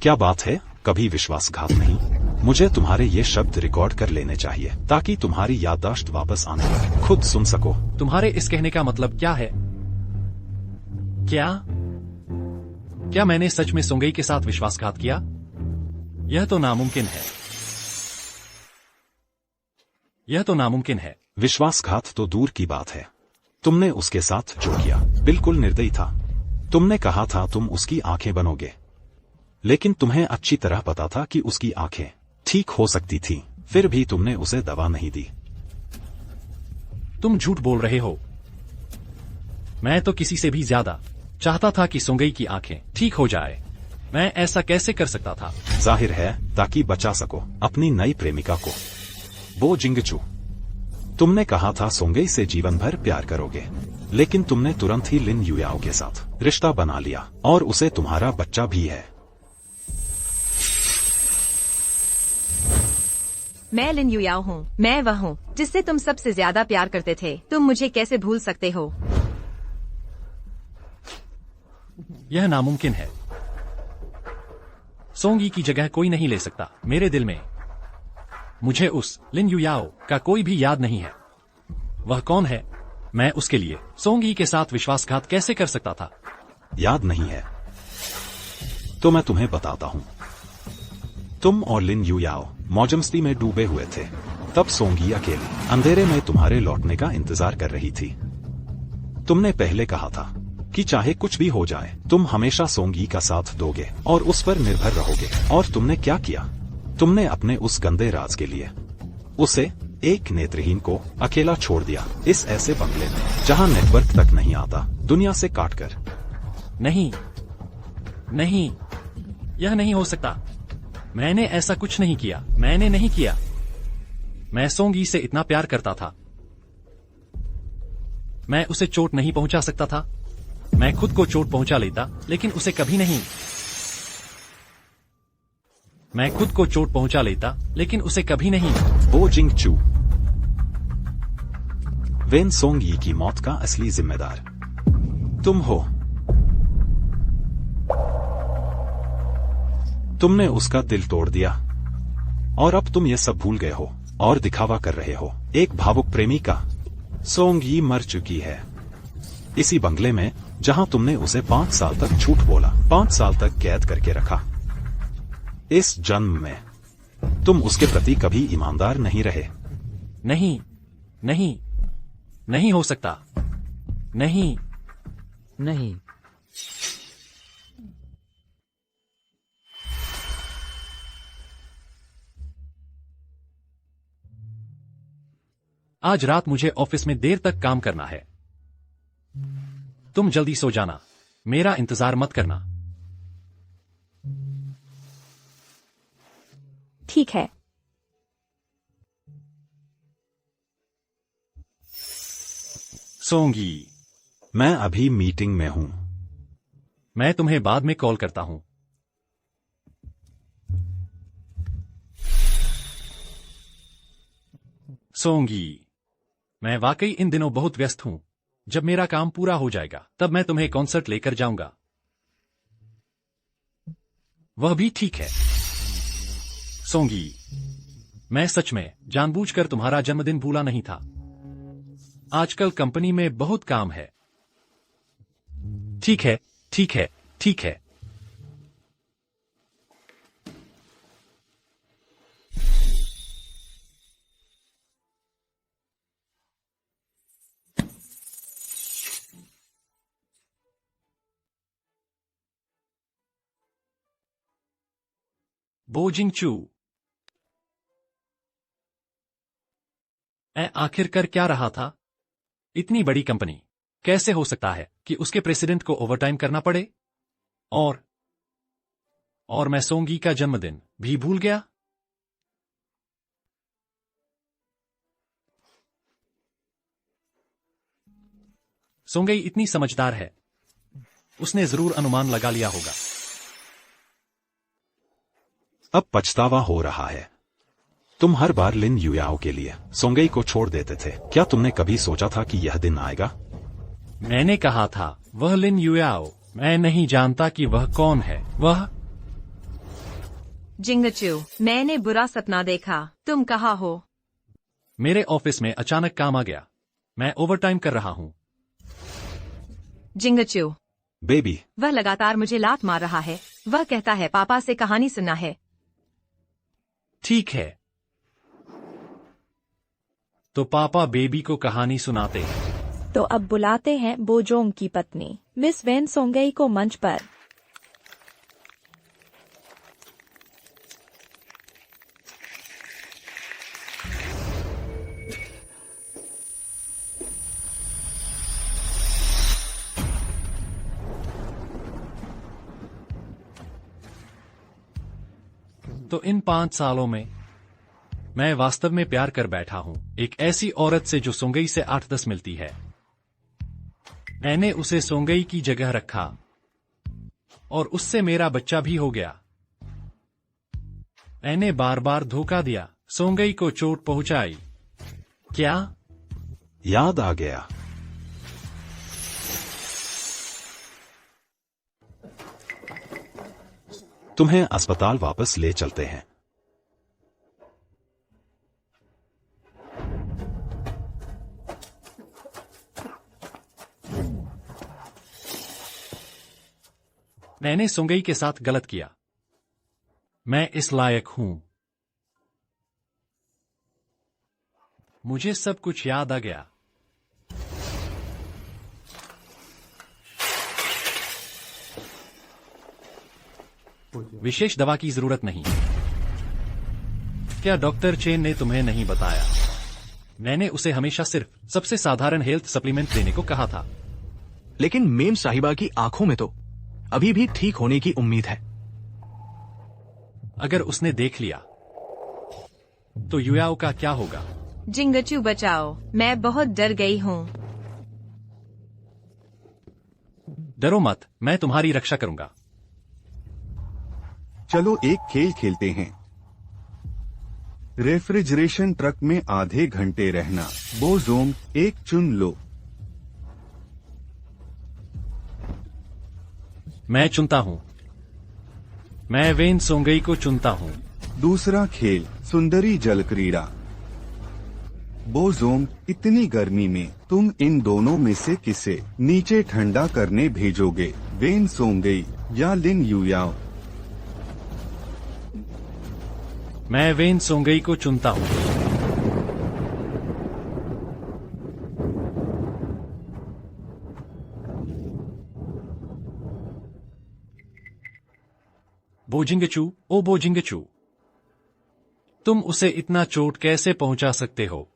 क्या बात है, कभी विश्वासघात नहीं? मुझे तुम्हारे ये शब्द रिकॉर्ड कर लेने चाहिए ताकि तुम्हारी याददाश्त वापस आने पर खुद सुन सको। तुम्हारे इस कहने का मतलब क्या है? क्या मैंने सच में सोंगई के साथ विश्वासघात किया? यह तो नामुमकिन है। यह तो नामुमकिन है। विश्वासघात तो दूर की बात है। तुमने उसके साथ जो किया बिल्कुल निर्दयी था। तुमने कहा था तुम उसकी आंखें बनोगे, लेकिन तुम्हें अच्छी तरह पता था कि उसकी आंखें ठीक हो सकती थीं, फिर भी तुमने उसे दवा नहीं दी। तुम झूठ बोल रहे हो। मैं तो किसी से भी ज्यादा चाहता था कि सोंगई की आंखें ठीक हो जाए। मैं ऐसा कैसे कर सकता था? जाहिर है ताकि बचा सको अपनी नई प्रेमिका को। बो जिंगचू, तुमने कहा था सोंगई से जीवन भर प्यार करोगे, लेकिन तुमने तुरंत ही लिन युयाओ के साथ रिश्ता बना लिया और उसे तुम्हारा बच्चा भी है। मैं लिन युयाओ हूँ। मैं वह हूँ जिससे तुम सबसे ज्यादा प्यार करते थे। तुम मुझे कैसे भूल सकते हो? यह नामुमकिन है। सोंगी की जगह कोई नहीं ले सकता मेरे दिल में। मुझे उस लिन युयाओ का कोई भी याद नहीं है। वह कौन है? मैं उसके लिए सोंगी के साथ विश्वासघात कैसे कर सकता था? याद नहीं है तो मैं तुम्हें बताता हूं। तुम और लिन युयाओ मौजमस्ती में डूबे हुए थे। तब सोंगी अकेली अंधेरे में तुम्हारे लौटने का इंतजार कर रही थी। तुमने पहले कहा था कि चाहे कुछ भी हो जाए तुम हमेशा सोंगी का साथ दोगे और उस पर निर्भर रहोगे। और तुमने क्या किया? तुमने अपने उस गंदे राज के लिए उसे, एक नेत्रहीन को, अकेला छोड़ दिया इस ऐसे बंगले में जहां नेटवर्क तक नहीं आता, दुनिया से काटकर। नहीं, नहीं, यह नहीं हो सकता। मैंने ऐसा कुछ नहीं किया। मैंने नहीं किया। मैं सोंगी से इतना प्यार करता था। मैं उसे चोट नहीं पहुंचा सकता था। मैं खुद को चोट पहुंचा लेता, लेकिन उसे कभी नहीं। मैं खुद को चोट पहुंचा लेता, लेकिन उसे कभी नहीं। बो जिंगचू, वेन सोंग यी की मौत का असली जिम्मेदार तुम हो। तुमने उसका दिल तोड़ दिया और अब तुम ये सब भूल गए हो और दिखावा कर रहे हो। एक भावुक प्रेमिका सोंग यी मर चुकी है इसी बंगले में जहां तुमने उसे 5 साल तक झूठ बोला, 5 साल तक कैद करके रखा। इस जन्म में तुम उसके प्रति कभी ईमानदार नहीं रहे। नहीं, नहीं, नहीं हो सकता। नहीं। नहीं। आज रात मुझे ऑफिस में देर तक काम करना है। तुम जल्दी सो जाना, मेरा इंतजार मत करना। ठीक है। सोंगी, मैं अभी मीटिंग में हूं। मैं तुम्हें बाद में कॉल करता हूं। सोंगी, मैं वाकई इन दिनों बहुत व्यस्त हूं। जब मेरा काम पूरा हो जाएगा तब मैं तुम्हें कॉन्सर्ट लेकर जाऊंगा। वह भी ठीक है। सोंगी, मैं सच में जानबूझकर तुम्हारा जन्मदिन भूला नहीं था। आजकल कंपनी में बहुत काम है। ठीक है, ठीक है, ठीक है। बोजिंग चू, आखिर कर क्या रहा था? इतनी बड़ी कंपनी, कैसे हो सकता है कि उसके प्रेसिडेंट को ओवरटाइम करना पड़े? और मैं सोंगी का जन्मदिन भी भूल गया। सोंगई इतनी समझदार है, उसने जरूर अनुमान लगा लिया होगा। अब पछतावा हो रहा है। तुम हर बार लिन युयाओ के लिए सोंगई को छोड़ देते थे। क्या तुमने कभी सोचा था कि यह दिन आएगा? मैंने कहा था वह लिन युयाओ। मैं नहीं जानता कि वह कौन है। वह जिंगचू, मैंने बुरा सपना देखा। तुम कहाँ हो? मेरे ऑफिस में अचानक काम आ गया। मैं ओवरटाइम कर रहा हूं। जिंगचू, बेबी, वह लगातार मुझे लात मार रहा है। वह कहता है पापा से कहानी सुनना है। ठीक है, तो पापा बेबी को कहानी सुनाते हैं। तो अब बुलाते हैं बोजोंग की पत्नी मिस वेन सोंगई को मंच पर। तो इन 5 सालों में मैं वास्तव में प्यार कर बैठा हूं एक ऐसी औरत से जो सोंगई से 8-10 मिलती है। मैंने उसे सोंगई की जगह रखा और उससे मेरा बच्चा भी हो गया। मैंने बार बार धोखा दिया, सोंगई को चोट पहुंचाई। क्या? याद आ गया। तुम्हें अस्पताल वापस ले चलते हैं। मैंने सोंगई के साथ गलत किया। मैं इस लायक हूं। मुझे सब कुछ याद आ गया। विशेष दवा की जरूरत नहीं। क्या डॉक्टर चेन ने तुम्हें नहीं बताया? मैंने उसे हमेशा सिर्फ सबसे साधारण हेल्थ सप्लीमेंट देने को कहा था। लेकिन मेम साहिबा की आंखों में तो अभी भी ठीक होने की उम्मीद है। अगर उसने देख लिया तो युयाओ का क्या होगा? जिंगचू बचाओ, मैं बहुत डर गई हूँ। डरो मत, मैं तुम्हारी रक्षा करूंगा। चलो एक खेल खेलते हैं। रेफ्रिजरेशन ट्रक में आधे घंटे रहना। बोजोंग, एक चुन लो। मैं चुनता हूँ। मैं वेन सोंगई को चुनता हूँ। दूसरा खेल, सुंदरी जल क्रीड़ा। बोजोंग, इतनी गर्मी में तुम इन दोनों में से किसे नीचे ठंडा करने भेजोगे? वेन सोंगई या लिन युयाओ? मैं वेन सोंगई को चुनता हूँ। बोजिंगचू, ओ बोजिंगचू, तुम उसे इतना चोट कैसे पहुंचा सकते हो?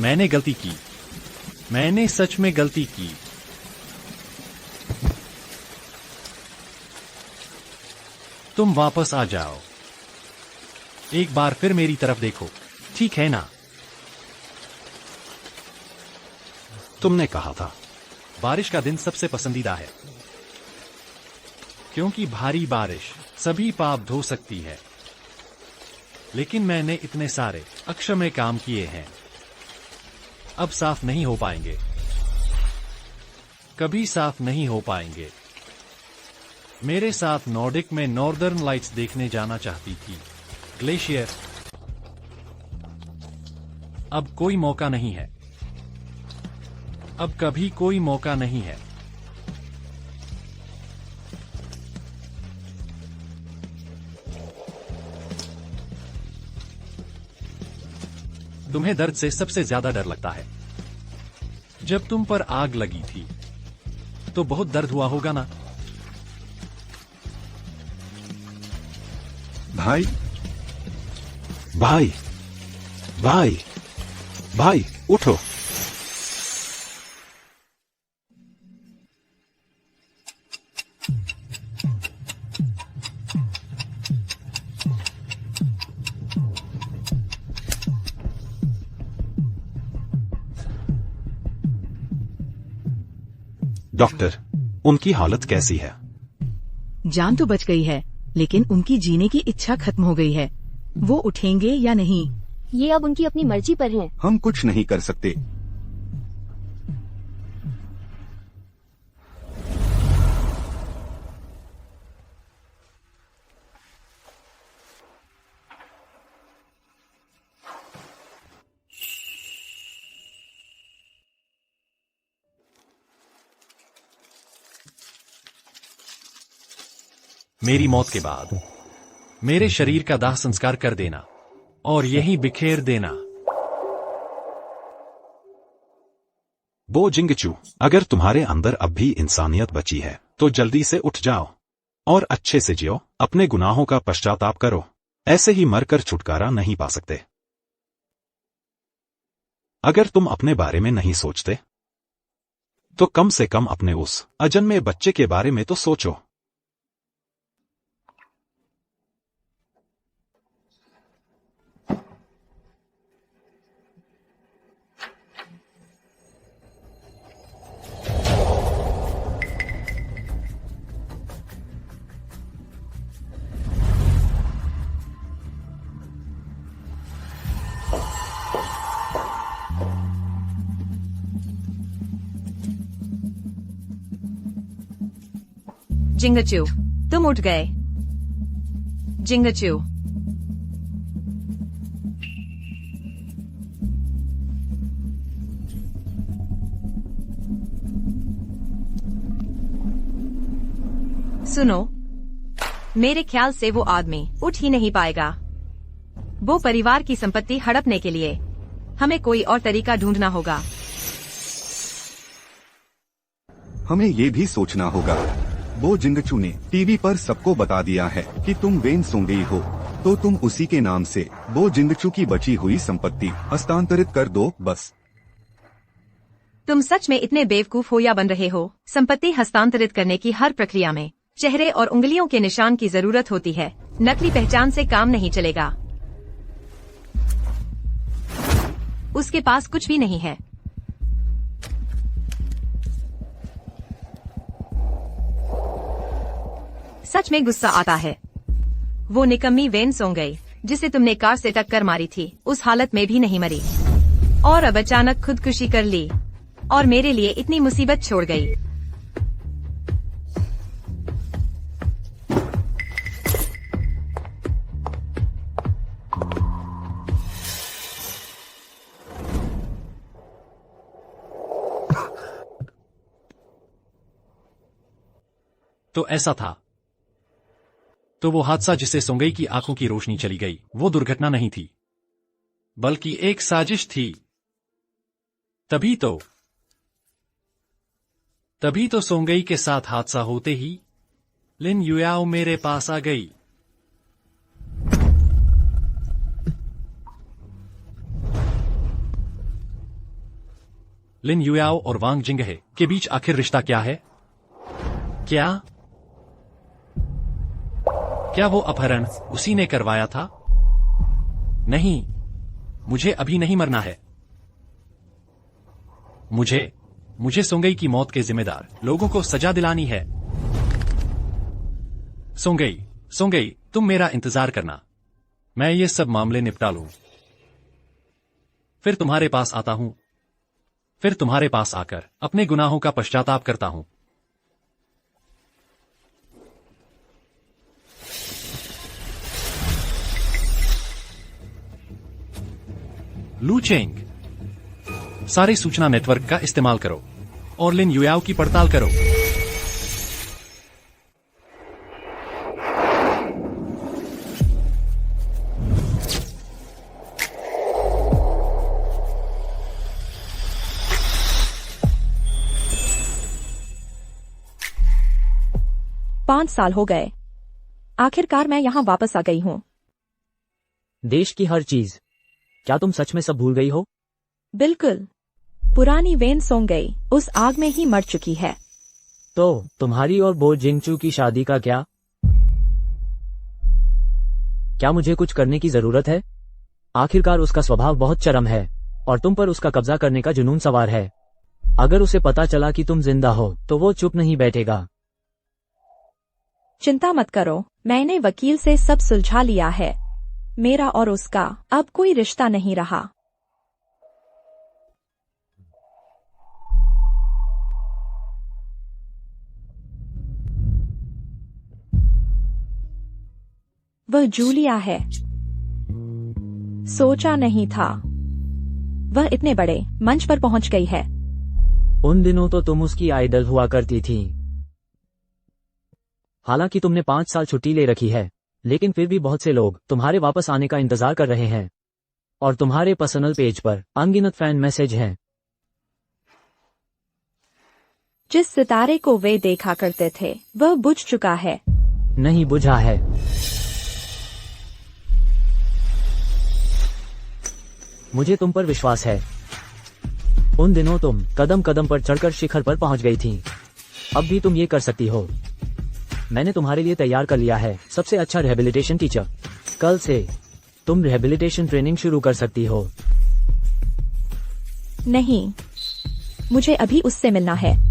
मैंने गलती की। मैंने सच में गलती की। तुम वापस आ जाओ। एक बार फिर मेरी तरफ देखो, ठीक है ना? तुमने कहा था। बारिश का दिन सबसे पसंदीदा है, क्योंकि भारी बारिश सभी पाप धो सकती है। लेकिन मैंने इतने सारे अक्षम्य काम किए हैं, अब साफ नहीं हो पाएंगे, कभी साफ नहीं हो पाएंगे। मेरे साथ नॉर्डिक में नॉर्दर्न लाइट्स देखने जाना चाहती थी, ग्लेशियर। अब कोई मौका नहीं है, अब कभी कोई मौका नहीं है। तुम्हें दर्द से सबसे ज्यादा डर लगता है। जब तुम पर आग लगी थी तो बहुत दर्द हुआ होगा ना? भाई भाई भाई भाई, उठो। डॉक्टर, उनकी हालत कैसी है? जान तो बच गई है, लेकिन उनकी जीने की इच्छा खत्म हो गई है। वो उठेंगे या नहीं, ये अब उनकी अपनी मर्जी पर है। हम कुछ नहीं कर सकते। मेरी मौत के बाद मेरे शरीर का दाह संस्कार कर देना और यहीं बिखेर देना। बो जिंगचू, अगर तुम्हारे अंदर अब भी इंसानियत बची है तो जल्दी से उठ जाओ और अच्छे से जियो, अपने गुनाहों का पश्चाताप करो। ऐसे ही मरकर छुटकारा नहीं पा सकते। अगर तुम अपने बारे में नहीं सोचते तो कम से कम अपने उस अजन्मे बच्चे के बारे में तो सोचो। जिंगचू, तुम उठ गए। जिंगचू, सुनो, मेरे ख्याल से वो आदमी उठ ही नहीं पाएगा। वो परिवार की संपत्ति हड़पने के लिए हमें कोई और तरीका ढूंढना होगा। हमें ये भी सोचना होगा। बो जिंगचू ने टीवी पर सबको बता दिया है कि तुम वेन सोंगई हो, तो तुम उसी के नाम से बो जिंगचू की बची हुई संपत्ति हस्तांतरित कर दो बस। तुम सच में इतने बेवकूफ हो या बन रहे हो? संपत्ति हस्तांतरित करने की हर प्रक्रिया में चेहरे और उंगलियों के निशान की जरूरत होती है। नकली पहचान से काम नहीं चलेगा। उसके पास कुछ भी नहीं है। सच में गुस्सा आता है। वो निकम्मी वेन सोंगई जिसे तुमने कार से टक्कर मारी थी उस हालत में भी नहीं मरी और अब अचानक खुदकुशी कर ली और मेरे लिए इतनी मुसीबत छोड़ गई। तो ऐसा था। तो वो हादसा जिससे सोंगई की आंखों की रोशनी चली गई वो दुर्घटना नहीं थी बल्कि एक साजिश थी। तभी तो सोंगई के साथ हादसा होते ही लिन युयाओ मेरे पास आ गई। लिन युयाओ और वांग जिंगहे के बीच आखिर रिश्ता क्या है? क्या वो अपहरण उसी ने करवाया था? नहीं, मुझे अभी नहीं मरना है। मुझे सोंगई की मौत के जिम्मेदार लोगों को सजा दिलानी है। सोंगई, तुम मेरा इंतजार करना, मैं ये सब मामले निपटा लूं। फिर तुम्हारे पास आता हूं। फिर तुम्हारे पास आकर अपने गुनाहों का पश्चाताप करता हूं। लू चेंग, सारे सूचना नेटवर्क का इस्तेमाल करो और लिन युयाओ की पड़ताल करो। पांच साल हो गए। आखिरकार मैं यहाँ वापस आ गई हूँ। देश की हर चीज। क्या तुम सच में सब भूल गई हो? बिल्कुल। पुरानी वेन सोंगई उस आग में ही मर चुकी है। तो तुम्हारी और बो जिंगचू की शादी का क्या? क्या मुझे कुछ करने की जरूरत है? आखिरकार उसका स्वभाव बहुत चरम है और तुम पर उसका कब्जा करने का जुनून सवार है। अगर उसे पता चला कि तुम जिंदा हो तो वो चुप नहीं बैठेगा। चिंता मत करो, मैंने वकील से सब सुलझा लिया है। मेरा और उसका अब कोई रिश्ता नहीं रहा। वह जूलिया है। सोचा नहीं था वह इतने बड़े मंच पर पहुंच गई है। उन दिनों तो तुम उसकी आइडल हुआ करती थी। हालांकि तुमने 5 साल छुट्टी ले रखी है, लेकिन फिर भी बहुत से लोग तुम्हारे वापस आने का इंतजार कर रहे हैं और तुम्हारे पर्सनल पेज पर अनगिनत फैन मैसेज हैं। जिस सितारे को वे देखा करते थे वह बुझ चुका है। नहीं बुझा है। मुझे तुम पर विश्वास है। उन दिनों तुम कदम कदम पर चढ़कर शिखर पर पहुंच गई थी। अब भी तुम ये कर सकती हो। मैंने तुम्हारे लिए तैयार कर लिया है सबसे अच्छा रिहेबिलिटेशन टीचर। कल से तुम रिहेबिलिटेशन ट्रेनिंग शुरू कर सकती हो। नहीं, मुझे अभी उससे मिलना है।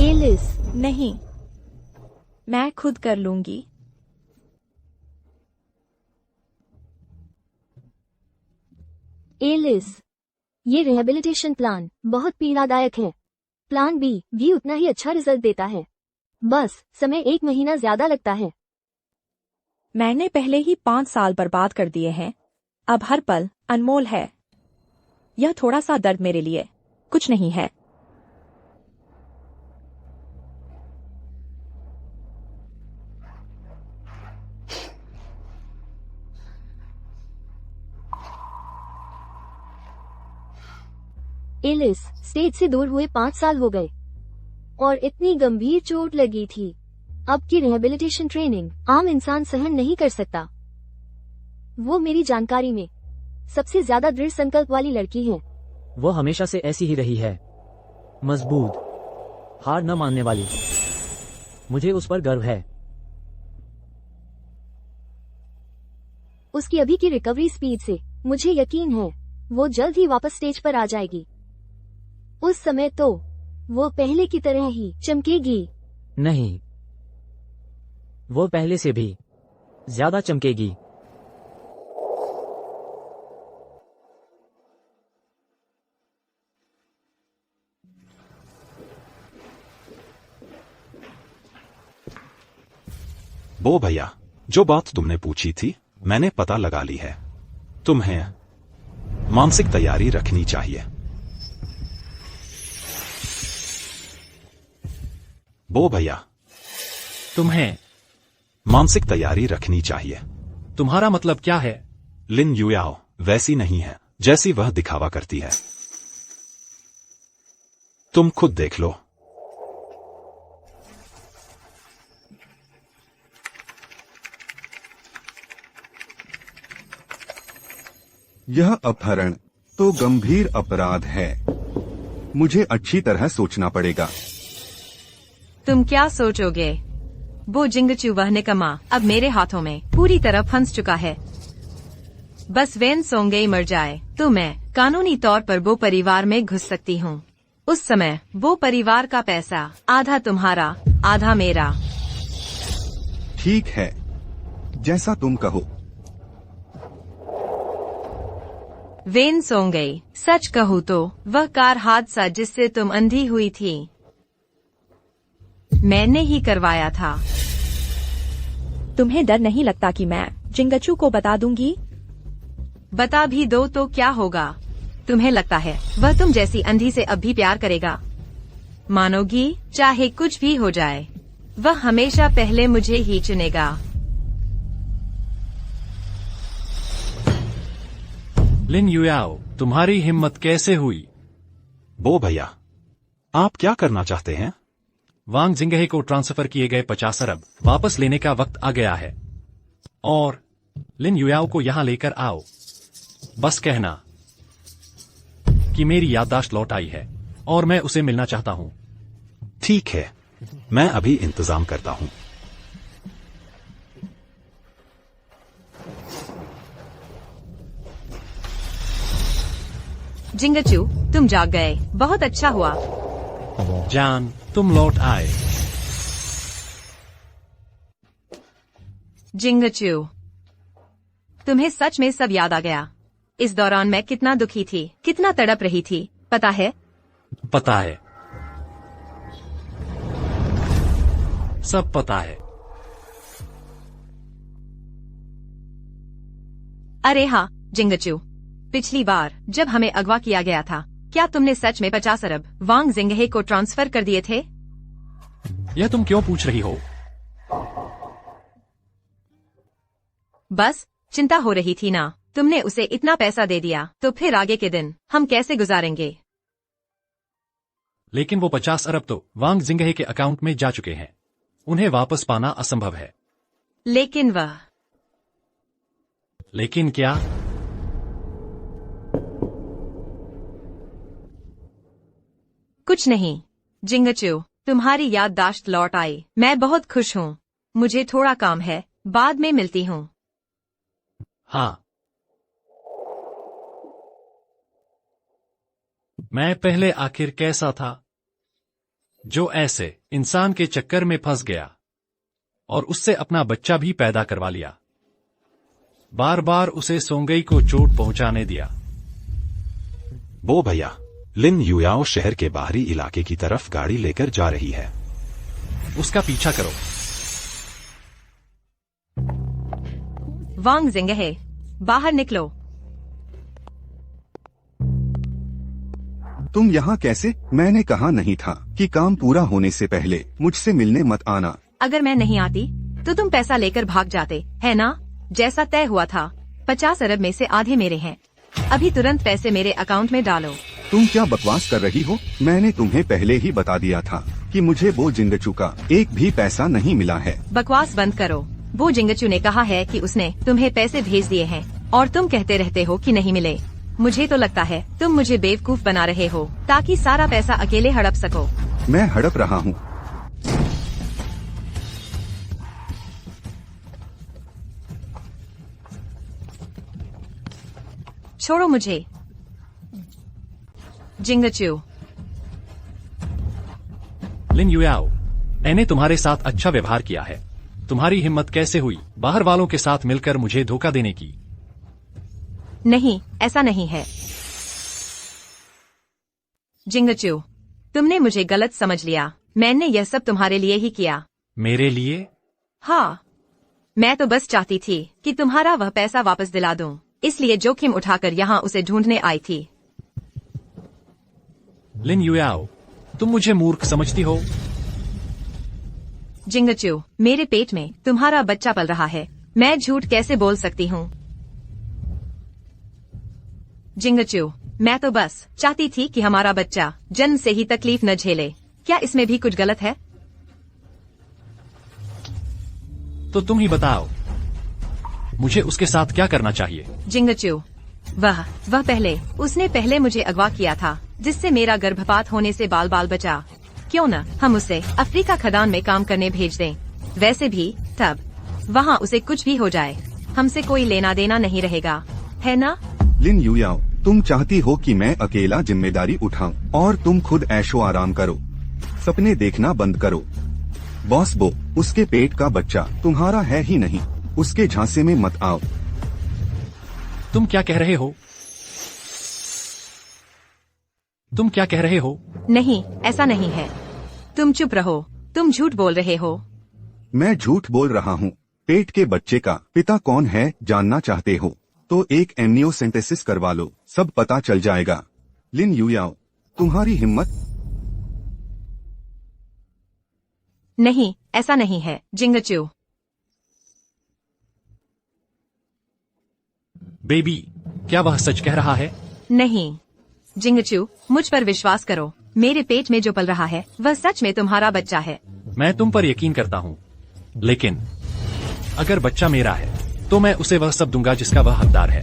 एलिस, नहीं, मैं खुद कर लूंगी। एलिस, ये रिहेबिलिटेशन प्लान बहुत पीड़ादायक है। प्लान बी भी उतना ही अच्छा रिजल्ट देता है, बस समय 1 महीना ज्यादा लगता है। मैंने पहले ही 5 साल बर्बाद कर दिए हैं। अब हर पल अनमोल है। यह थोड़ा सा दर्द मेरे लिए कुछ नहीं है। एलिस, स्टेज से दूर हुए 5 साल हो गए और इतनी गंभीर चोट लगी थी। अब की रिहेबिलिटेशन ट्रेनिंग आम इंसान सहन नहीं कर सकता। वो मेरी जानकारी में सबसे ज्यादा दृढ़ संकल्प वाली लड़की है। वो हमेशा से ऐसी ही रही है, मजबूत, हार न मानने वाली। मुझे उस पर गर्व है। उसकी अभी की रिकवरी स्पीड से मुझे यकीन है वो जल्द ही वापस स्टेज पर आ जाएगी। उस समय तो वो पहले की तरह ही चमकेगी। नहीं, वो पहले से भी ज्यादा चमकेगी। बो भैया, जो बात तुमने पूछी थी मैंने पता लगा ली है। तुम्हें मानसिक तैयारी रखनी चाहिए। बो भैया, तुम्हें मानसिक तैयारी रखनी चाहिए। तुम्हारा मतलब क्या है? लिन युयाओ वैसी नहीं है जैसी वह दिखावा करती है। तुम खुद देख लो। यह अपहरण तो गंभीर अपराध है। मुझे अच्छी तरह सोचना पड़ेगा। तुम क्या सोचोगे? वो जिंगचू वह निकम्मा अब मेरे हाथों में पूरी तरह फंस चुका है। बस वेन सोंगेई मर जाए तो मैं कानूनी तौर पर वो परिवार में घुस सकती हूँ। उस समय वो परिवार का पैसा आधा तुम्हारा आधा मेरा। ठीक है, जैसा तुम कहो। वेन सोंगेई, सच कहूँ तो वह कार हादसा जिससे तुम अंधी हुई थी मैंने ही करवाया था। तुम्हें डर नहीं लगता कि मैं जिंगचू को बता दूंगी? बता भी दो तो क्या होगा? तुम्हें लगता है वह तुम जैसी अंधी से अब भी प्यार करेगा? मानोगी? चाहे कुछ भी हो जाए वह हमेशा पहले मुझे ही चुनेगा। लिन युयाओ, तुम्हारी हिम्मत कैसे हुई? बो भैया, आप क्या करना चाहते हैं? वांग जिंगहे को ट्रांसफर किए गए 50 अरब वापस लेने का वक्त आ गया है और लिन युयाओ को यहां लेकर आओ। बस कहना कि मेरी याददाश्त लौट आई है और मैं उसे मिलना चाहता हूं। ठीक है, मैं अभी इंतजाम करता हूं। जिंगचू, तुम जाग गए, बहुत अच्छा हुआ। जान, तुम लौट आए। जिंगचू, तुम्हें सच में सब याद आ गया। इस दौरान मैं कितना दुखी थी, कितना तड़प रही थी, पता है? पता है, सब पता है। अरे हाँ जिंगचू, पिछली बार जब हमें अगवा किया गया था क्या तुमने सच में 50 अरब वांग जिंगहे को ट्रांसफर कर दिए थे? यह तुम क्यों पूछ रही हो? बस चिंता हो रही थी ना। तुमने उसे इतना पैसा दे दिया तो फिर आगे के दिन हम कैसे गुजारेंगे? लेकिन वो 50 अरब तो वांग जिंगहे के अकाउंट में जा चुके हैं। उन्हें वापस पाना असंभव है। लेकिन क्या? कुछ नहीं जिंगचू, तुम्हारी याददाश्त लौट आई। मैं बहुत खुश हूँ। मुझे थोड़ा काम है, बाद में मिलती हूँ। हाँ, मैं पहले आखिर कैसा था जो ऐसे इंसान के चक्कर में फंस गया और उससे अपना बच्चा भी पैदा करवा लिया। बार बार उसे सोंगई को चोट पहुंचाने दिया। बो भैया, लिन युयाओ शहर के बाहरी इलाके की तरफ गाड़ी लेकर जा रही है। उसका पीछा करो। वांग जिंगहे, बाहर निकलो। तुम यहाँ कैसे? मैंने कहा नहीं था कि काम पूरा होने से पहले मुझसे मिलने मत आना। अगर मैं नहीं आती तो तुम पैसा लेकर भाग जाते, है ना? जैसा तय हुआ था 50 अरब में से आधे मेरे हैं। अभी तुरंत पैसे मेरे अकाउंट में डालो। तुम क्या बकवास कर रही हो? मैंने तुम्हें पहले ही बता दिया था कि मुझे वो जिंगचू का एक भी पैसा नहीं मिला है। बकवास बंद करो। वो जिंगचू ने कहा है कि उसने तुम्हें पैसे भेज दिए हैं और तुम कहते रहते हो कि नहीं मिले। मुझे तो लगता है तुम मुझे बेवकूफ बना रहे हो ताकि सारा पैसा अकेले हड़प सको। मैं हड़प रहा हूँ। छोड़ो मुझे। जिंगचू। लिन युयाओ, मैंने तुम्हारे साथ अच्छा व्यवहार किया है। तुम्हारी हिम्मत कैसे हुई बाहर वालों के साथ मिलकर मुझे धोखा देने की? नहीं, ऐसा नहीं है। जिंगचू, तुमने मुझे गलत समझ लिया। मैंने यह सब तुम्हारे लिए ही किया। मेरे लिए? हाँ, मैं तो बस चाहती थी कि तुम्हारा वह पैसा वापस दिला दूं, इसलिए जोखिम उठाकर यहाँ उसे ढूंढने आई थी। लिन युयाओ, तुम मुझे मूर्ख समझती हो? जिंगचू, मेरे पेट में तुम्हारा बच्चा पल रहा है। मैं झूठ कैसे बोल सकती हूँ? जिंगचू, मैं तो बस चाहती थी कि हमारा बच्चा जन्म से ही तकलीफ न झेले। क्या इसमें भी कुछ गलत है? तो तुम ही बताओ, मुझे उसके साथ क्या करना चाहिए? जिंगचू, वह उसने पहले मुझे अगवा किया था, जिससे मेरा गर्भपात होने से बाल बाल बचा। क्यों न हम उसे अफ्रीका खदान में काम करने भेज दें। वैसे भी तब वहाँ उसे कुछ भी हो जाए, हमसे कोई लेना देना नहीं रहेगा, है ना? लिन युयाओ, तुम चाहती हो कि मैं अकेला जिम्मेदारी उठाऊं और तुम खुद ऐशो आराम करो, सपने देखना बंद करो। बॉस बो, उसके पेट का बच्चा तुम्हारा है ही नहीं, उसके झांसे में मत आओ। तुम क्या कह रहे हो? तुम क्या कह रहे हो? नहीं, ऐसा नहीं है। तुम चुप रहो, तुम झूठ बोल रहे हो। मैं झूठ बोल रहा हूँ। पेट के बच्चे का पिता कौन है जानना चाहते हो तो एक एमनियोसेंटेसिस करवा लो, सब पता चल जाएगा। लिन युयाओ, तुम्हारी हिम्मत। नहीं, ऐसा नहीं है। जिंगचू, बेबी, क्या वह सच कह रहा है? नहीं। जिंगचू, मुझ पर विश्वास करो। मेरे पेट में जो पल रहा है वह सच में तुम्हारा बच्चा है। मैं तुम पर यकीन करता हूँ, लेकिन अगर बच्चा मेरा है तो मैं उसे वह सब दूंगा जिसका वह हकदार है।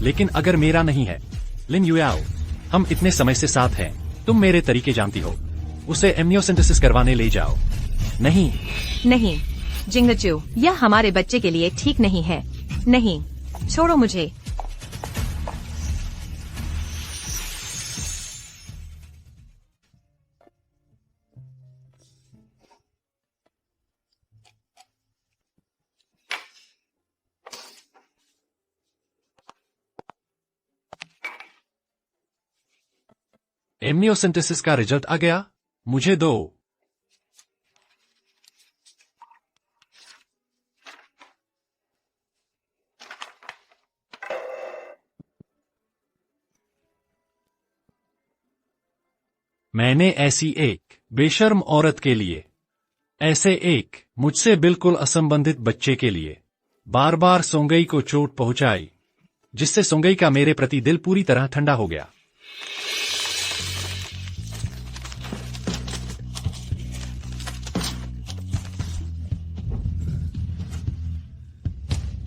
लेकिन अगर मेरा नहीं है, लिन युयाओ, हम इतने समय से साथ हैं, तुम मेरे तरीके जानती हो। उसे एमनियोसेंटेसिस करवाने ले जाओ। नहीं नहीं जिंगचू, यह हमारे बच्चे के लिए ठीक नहीं है। नहीं, छोड़ो मुझे। एमनियोसेंटेसिस का रिजल्ट आ गया, मुझे दो। मैंने ऐसी एक बेशर्म औरत के लिए, ऐसे एक मुझसे बिल्कुल असंबंधित बच्चे के लिए बार बार सोंगई को चोट पहुंचाई, जिससे सोंगई का मेरे प्रति दिल पूरी तरह ठंडा हो गया।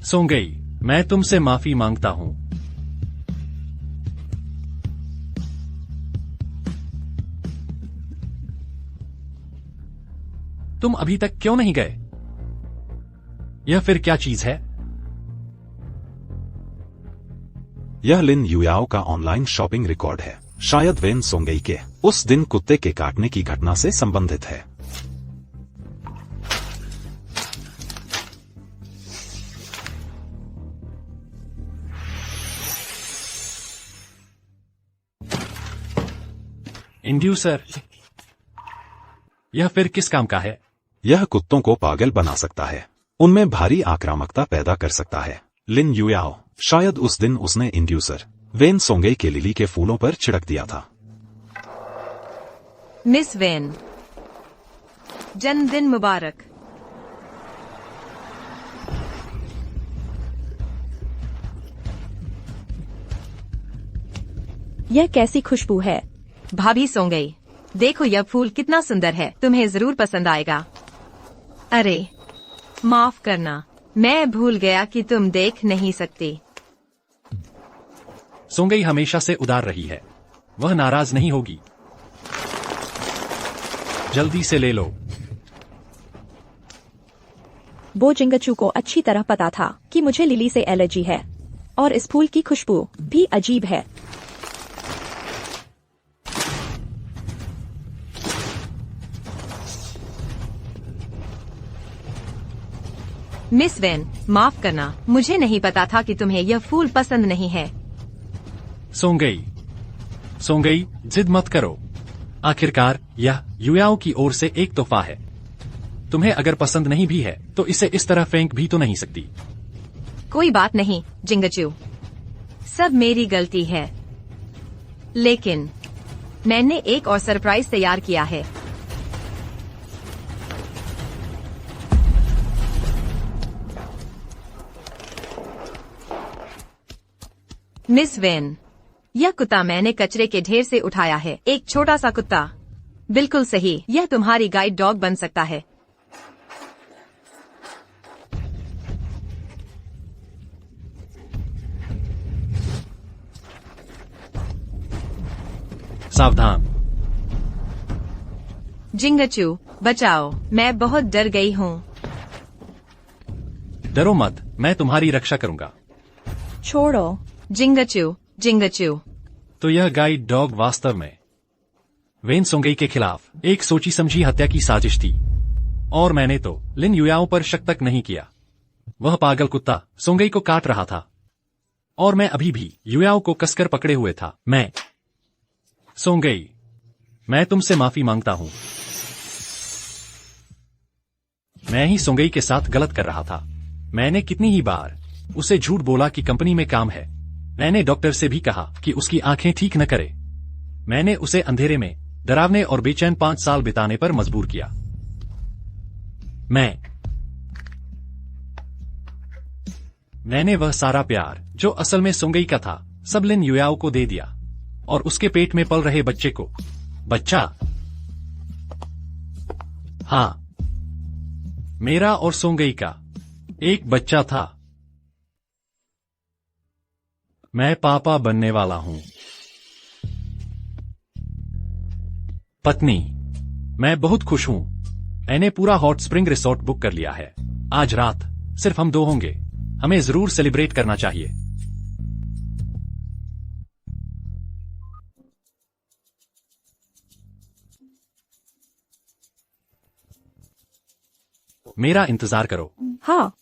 सोंगई, मैं तुमसे माफी मांगता हूं। तुम अभी तक क्यों नहीं गए? यह फिर क्या चीज है? यह लिन युयाओ का ऑनलाइन शॉपिंग रिकॉर्ड है। शायद वेन सोंगई के उस दिन कुत्ते के काटने की घटना से संबंधित है। इंड्यूसर, यह फिर किस काम का है? यह कुत्तों को पागल बना सकता है, उनमें भारी आक्रामकता पैदा कर सकता है। लिन युयाओ, शायद उस दिन उसने इंड्यूसर वेन सोंगई के लिली के फूलों पर छिड़क दिया था। मिस वेन, जन्मदिन मुबारक। यह कैसी खुशबू है? भाभी सो गई। देखो यह फूल कितना सुंदर है, तुम्हें जरूर पसंद आएगा। अरे माफ करना, मैं भूल गया कि तुम देख नहीं सकती। सोंगई हमेशा से उदार रही है, वह नाराज नहीं होगी। जल्दी से ले लो। बो जिंगचू को अच्छी तरह पता था कि मुझे लिली से एलर्जी है, और इस फूल की खुशबू भी अजीब है। मिस वेन, माफ करना, मुझे नहीं पता था कि तुम्हें यह फूल पसंद नहीं है। सोंगई, जिद मत करो। आखिरकार यह युयाओ की ओर से एक तोहफा है। तुम्हें अगर पसंद नहीं भी है तो इसे इस तरह फेंक भी तो नहीं सकती। कोई बात नहीं जिंगचू, सब मेरी गलती है। लेकिन मैंने एक और सरप्राइज तैयार किया है। मिस वेन, यह कुत्ता मैंने कचरे के ढेर से उठाया है। एक छोटा सा कुत्ता। बिल्कुल सही, यह तुम्हारी गाइड डॉग बन सकता है। सावधान। जिंगचू, बचाओ, मैं बहुत डर गई हूँ। डरो मत, मैं तुम्हारी रक्षा करूंगा। छोड़ो। जिंगचू। तो यह गाइड डॉग वास्तव में वेन सोंगई के खिलाफ एक सोची समझी हत्या की साजिश थी, और मैंने तो लिन युयाओ पर शक तक नहीं किया। वह पागल कुत्ता सोंगई को काट रहा था, और मैं अभी भी युयाओ को कसकर पकड़े हुए था। सोंगई, मैं तुमसे माफी मांगता हूं। मैं ही सोंगई के साथ गलत कर रहा था। मैंने कितनी ही बार उसे झूठ बोला कि कंपनी में काम है। मैंने डॉक्टर से भी कहा कि उसकी आंखें ठीक न करे। मैंने उसे अंधेरे में डरावने और बेचैन 5 साल बिताने पर मजबूर किया। मैंने वह सारा प्यार जो असल में सोंगई का था सब लिन युयाओ को दे दिया, और उसके पेट में पल रहे बच्चे को। बच्चा? हाँ, मेरा और सोंगई का एक बच्चा था। मैं पापा बनने वाला हूं। पत्नी, मैं बहुत खुश हूं। मैंने पूरा हॉट स्प्रिंग रिसोर्ट बुक कर लिया है। आज रात सिर्फ हम 2 होंगे। हमें जरूर सेलिब्रेट करना चाहिए। मेरा इंतजार करो। हाँ।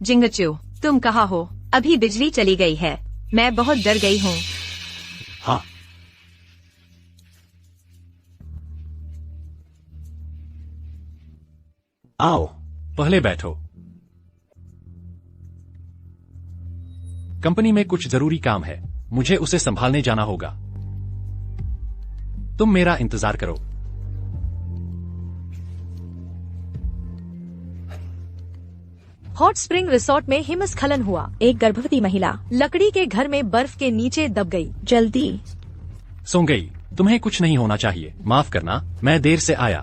जिंगचू, तुम कहाँ हो? अभी बिजली चली गई है। मैं बहुत डर गई हूँ। हाँ। आओ, पहले बैठो। कंपनी में कुछ जरूरी काम है, मुझे उसे संभालने जाना होगा। तुम मेरा इंतजार करो। हॉट स्प्रिंग रिसोर्ट में हिमस्खलन हुआ। एक गर्भवती महिला लकड़ी के घर में बर्फ के नीचे दब गई। जल्दी। सोंगई, तुम्हें कुछ नहीं होना चाहिए। माफ करना, मैं देर से आया।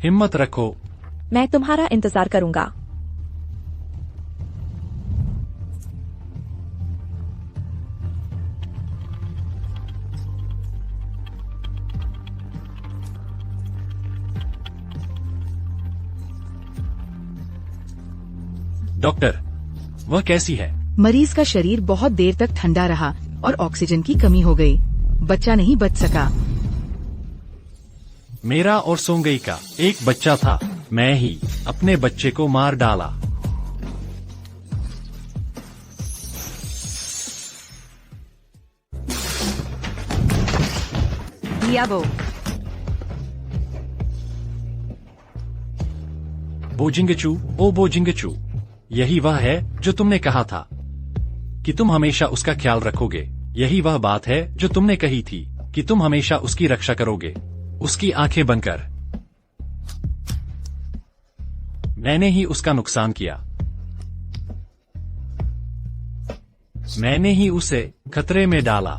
हिम्मत रखो। मैं तुम्हारा इंतजार करूंगा। डॉक्टर, वह कैसी है? मरीज का शरीर बहुत देर तक ठंडा रहा और ऑक्सीजन की कमी हो गई। बच्चा नहीं बच सका। मेरा और सोंगई का एक बच्चा था। मैं ही अपने बच्चे को मार डाला। डियाबो। बोजिंगचू, ओ बोजिंगचू, यही वह है जो तुमने कहा था कि तुम हमेशा उसका ख्याल रखोगे। यही वह बात है जो तुमने कही थी कि तुम हमेशा उसकी रक्षा करोगे, उसकी आंखें बनकर। मैंने ही उसका नुकसान किया। मैंने ही उसे खतरे में डाला।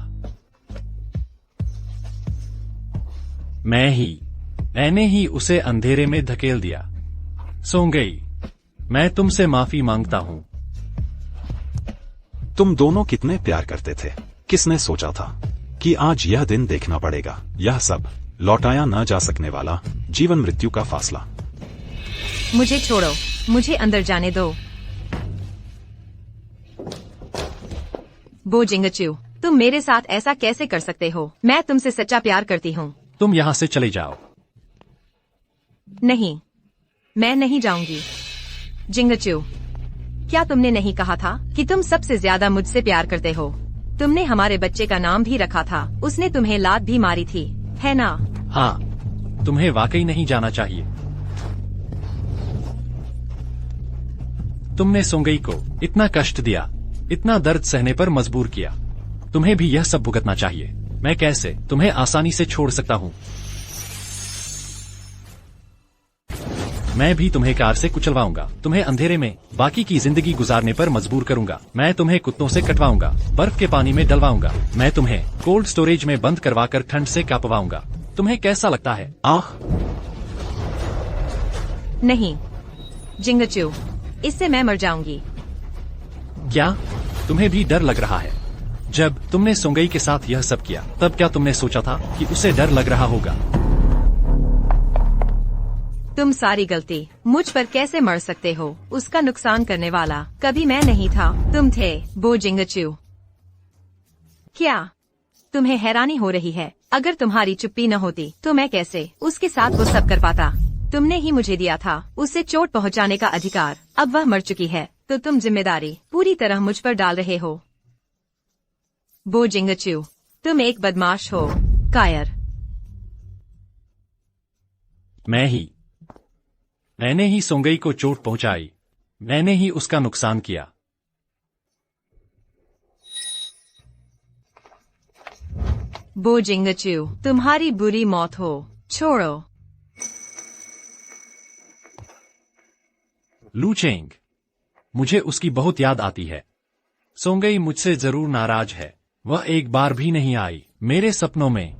मैंने ही उसे अंधेरे में धकेल दिया। सोंगई, मैं तुमसे माफी मांगता हूं। तुम दोनों कितने प्यार करते थे। किसने सोचा था कि आज यह दिन देखना पड़ेगा। यह सब लौटाया न जा सकने वाला जीवन मृत्यु का फासला। मुझे छोड़ो, मुझे अंदर जाने दो। बो जिंगचू, तुम मेरे साथ ऐसा कैसे कर सकते हो? मैं तुमसे सच्चा प्यार करती हूँ। तुम यहाँ से चले जाओ। नहीं, मैं नहीं जाऊंगी। जिंगचू, क्या तुमने नहीं कहा था कि तुम सबसे ज्यादा मुझसे प्यार करते हो? तुमने हमारे बच्चे का नाम भी रखा था। उसने तुम्हें लात भी मारी थी, है ना? हाँ, तुम्हें वाकई नहीं जाना चाहिए। तुमने सोंगई को इतना कष्ट दिया, इतना दर्द सहने पर मजबूर किया। तुम्हें भी यह सब भुगतना चाहिए। मैं कैसे तुम्हें आसानी से छोड़ सकता हूँ? मैं भी तुम्हें कार से कुचलवाऊंगा। तुम्हें अंधेरे में बाकी की जिंदगी गुजारने पर मजबूर करूंगा। मैं तुम्हें कुत्तों से कटवाऊंगा, बर्फ के पानी में डलवाऊंगा। मैं तुम्हें कोल्ड स्टोरेज में बंद करवाकर ठंड से कांपवाऊंगा। तुम्हें कैसा लगता है? आह, नहीं जिंगचू, इससे मैं मर जाऊंगी। क्या तुम्हें भी डर लग रहा है? जब तुमने सोंगई के साथ यह सब किया, तब क्या तुमने सोचा था कि उसे डर लग रहा होगा? तुम सारी गलती मुझ पर कैसे मर सकते हो? उसका नुकसान करने वाला कभी मैं नहीं था, तुम थे, बो जिंगचू। क्या तुम्हें हैरानी हो रही है? अगर तुम्हारी चुप्पी न होती तो मैं कैसे उसके साथ वो सब कर पाता? तुमने ही मुझे दिया था उसे चोट पहुंचाने का अधिकार। अब वह मर चुकी है तो तुम जिम्मेदारी पूरी तरह मुझ पर डाल रहे हो। बो जिंगचू, तुम एक बदमाश हो, कायर। मैंने ही सोंगई को चोट पहुंचाई। मैंने ही उसका नुकसान किया। बो जिंगचू, तुम्हारी बुरी मौत हो। छोड़ो। लूचेंग, मुझे उसकी बहुत याद आती है। सोंगई मुझसे जरूर नाराज है। वह एक बार भी नहीं आई मेरे सपनों में।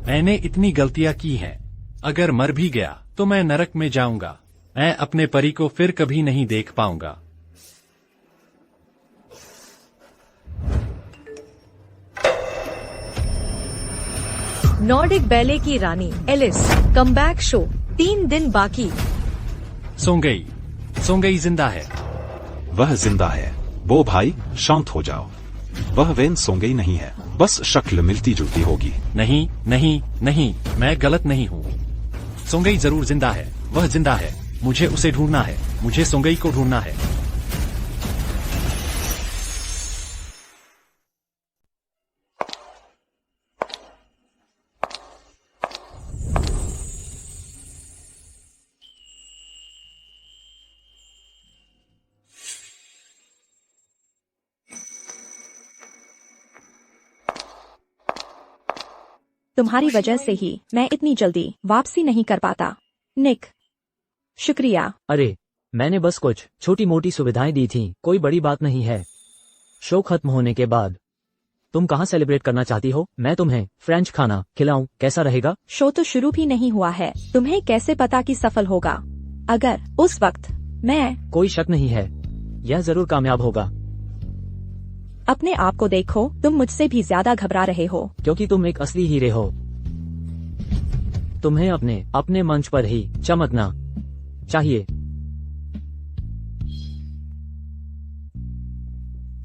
मैंने इतनी गलतियां की हैं। अगर मर भी गया तो मैं नरक में जाऊंगा। मैं अपने परी को फिर कभी नहीं देख पाऊंगा। नॉर्डिक बैले की रानी एलिस कमबैक शो 3 दिन बाकी। सोंगई जिंदा है। वह जिंदा है। बो भाई, शांत हो जाओ। वह वेन सोंगई नहीं है, बस शक्ल मिलती जुलती होगी। नहीं, मैं गलत नहीं हूँ। सोंगई जरूर जिंदा है। वह जिंदा है। मुझे उसे ढूंढना है। मुझे सोंगई को ढूंढना है। तुम्हारी वजह से ही मैं इतनी जल्दी वापसी नहीं कर पाता। निक, शुक्रिया। अरे, मैंने बस कुछ छोटी मोटी सुविधाएं दी थी, कोई बड़ी बात नहीं है। शो खत्म होने के बाद तुम कहाँ सेलिब्रेट करना चाहती हो? मैं तुम्हें फ्रेंच खाना खिलाऊं, कैसा रहेगा? शो तो शुरू भी नहीं हुआ है। तुम्हें कैसे पता कि सफल होगा? अगर उस वक्त मैं कोई शक नहीं है, यह जरूर कामयाब होगा। अपने आप को देखो, तुम मुझसे भी ज्यादा घबरा रहे हो। क्योंकि तुम एक असली हीरे हो। तुम्हें अपने मंच पर ही चमकना चाहिए।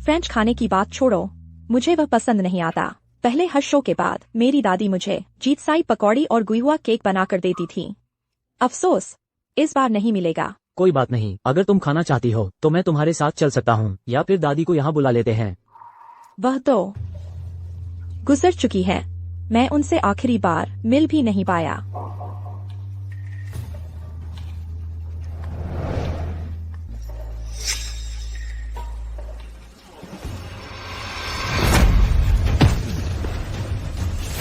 फ्रेंच खाने की बात छोड़ो, मुझे वह पसंद नहीं आता। पहले हर शो के बाद मेरी दादी मुझे जीतसाई पकौड़ी और गुइहुआ केक बनाकर देती थी। अफसोस, इस बार नहीं मिलेगा। कोई बात नहीं, अगर तुम खाना चाहती हो तो मैं तुम्हारे साथ चल सकता हूँ, या फिर दादी को यहाँ बुला लेते हैं। वह तो गुजर चुकी है। मैं उनसे आखिरी बार मिल भी नहीं पाया।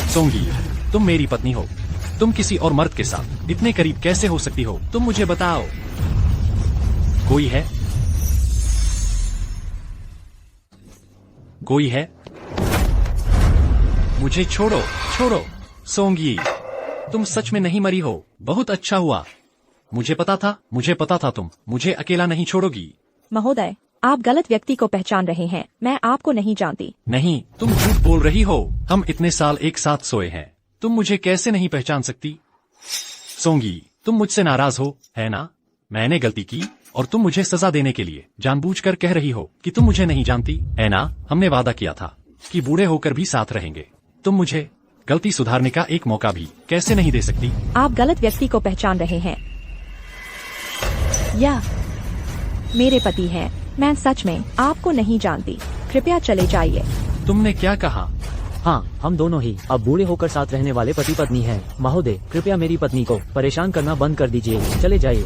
सोंगी, तुम मेरी पत्नी हो। तुम किसी और मर्द के साथ इतने करीब कैसे हो सकती हो? तुम मुझे बताओ। कोई है? मुझे छोड़ो, छोड़ो। सोंगी, तुम सच में नहीं मरी हो। बहुत अच्छा हुआ। मुझे पता था तुम मुझे अकेला नहीं छोड़ोगी। महोदय, आप गलत व्यक्ति को पहचान रहे हैं। मैं आपको नहीं जानती। नहीं, तुम झूठ बोल रही हो। हम इतने साल एक साथ सोए हैं। तुम मुझे कैसे नहीं पहचान सकती? सोंगी, तुम मुझसे नाराज हो, है ना? मैंने गलती की और तुम मुझे सजा देने के लिए जानबूझकर कह रही हो कि तुम मुझे नहीं जानती, है ना? हमने वादा किया था कि बूढ़े होकर भी साथ रहेंगे। तुम मुझे गलती सुधारने का एक मौका भी कैसे नहीं दे सकती? आप गलत व्यक्ति को पहचान रहे हैं। या मेरे पति हैं। मैं सच में आपको नहीं जानती। कृपया चले जाइए। तुमने क्या कहा? हाँ, हम दोनों ही अब बूढ़े होकर साथ रहने वाले पति पत्नी हैं। महोदय, कृपया मेरी पत्नी को परेशान करना बंद कर दीजिए। चले जाइए।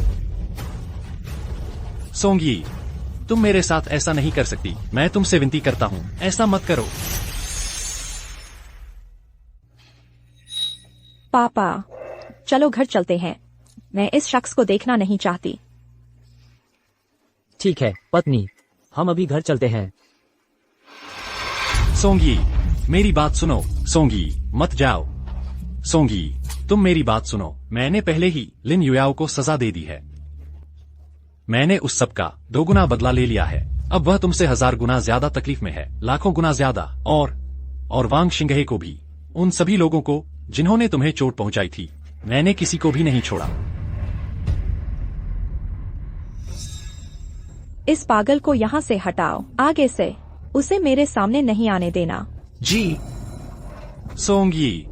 सोंगी, तुम मेरे साथ ऐसा नहीं कर सकती। मैं तुमसे विनती करता हूँ, ऐसा मत करो। पापा, चलो घर चलते हैं। मैं इस शख्स को देखना नहीं चाहती। ठीक है पत्नी, हम अभी घर चलते हैं। सोंगी, मेरी बात सुनो। सोंगी, मत जाओ। सोंगी, तुम मेरी बात सुनो। मैंने पहले ही लिन युयाओ को सजा दे दी है। मैंने उस सब का 2 गुना बदला ले लिया है। अब वह तुमसे 1000 गुना ज्यादा तकलीफ में है, लाखों गुना ज्यादा। और वांग शिंगहे को भी, उन सभी लोगों को जिन्होंने तुम्हें चोट पहुंचाई थी, मैंने किसी को भी नहीं छोड़ा। इस पागल को यहाँ से हटाओ। आगे से उसे मेरे सामने नहीं आने देना। जी। सोंगी,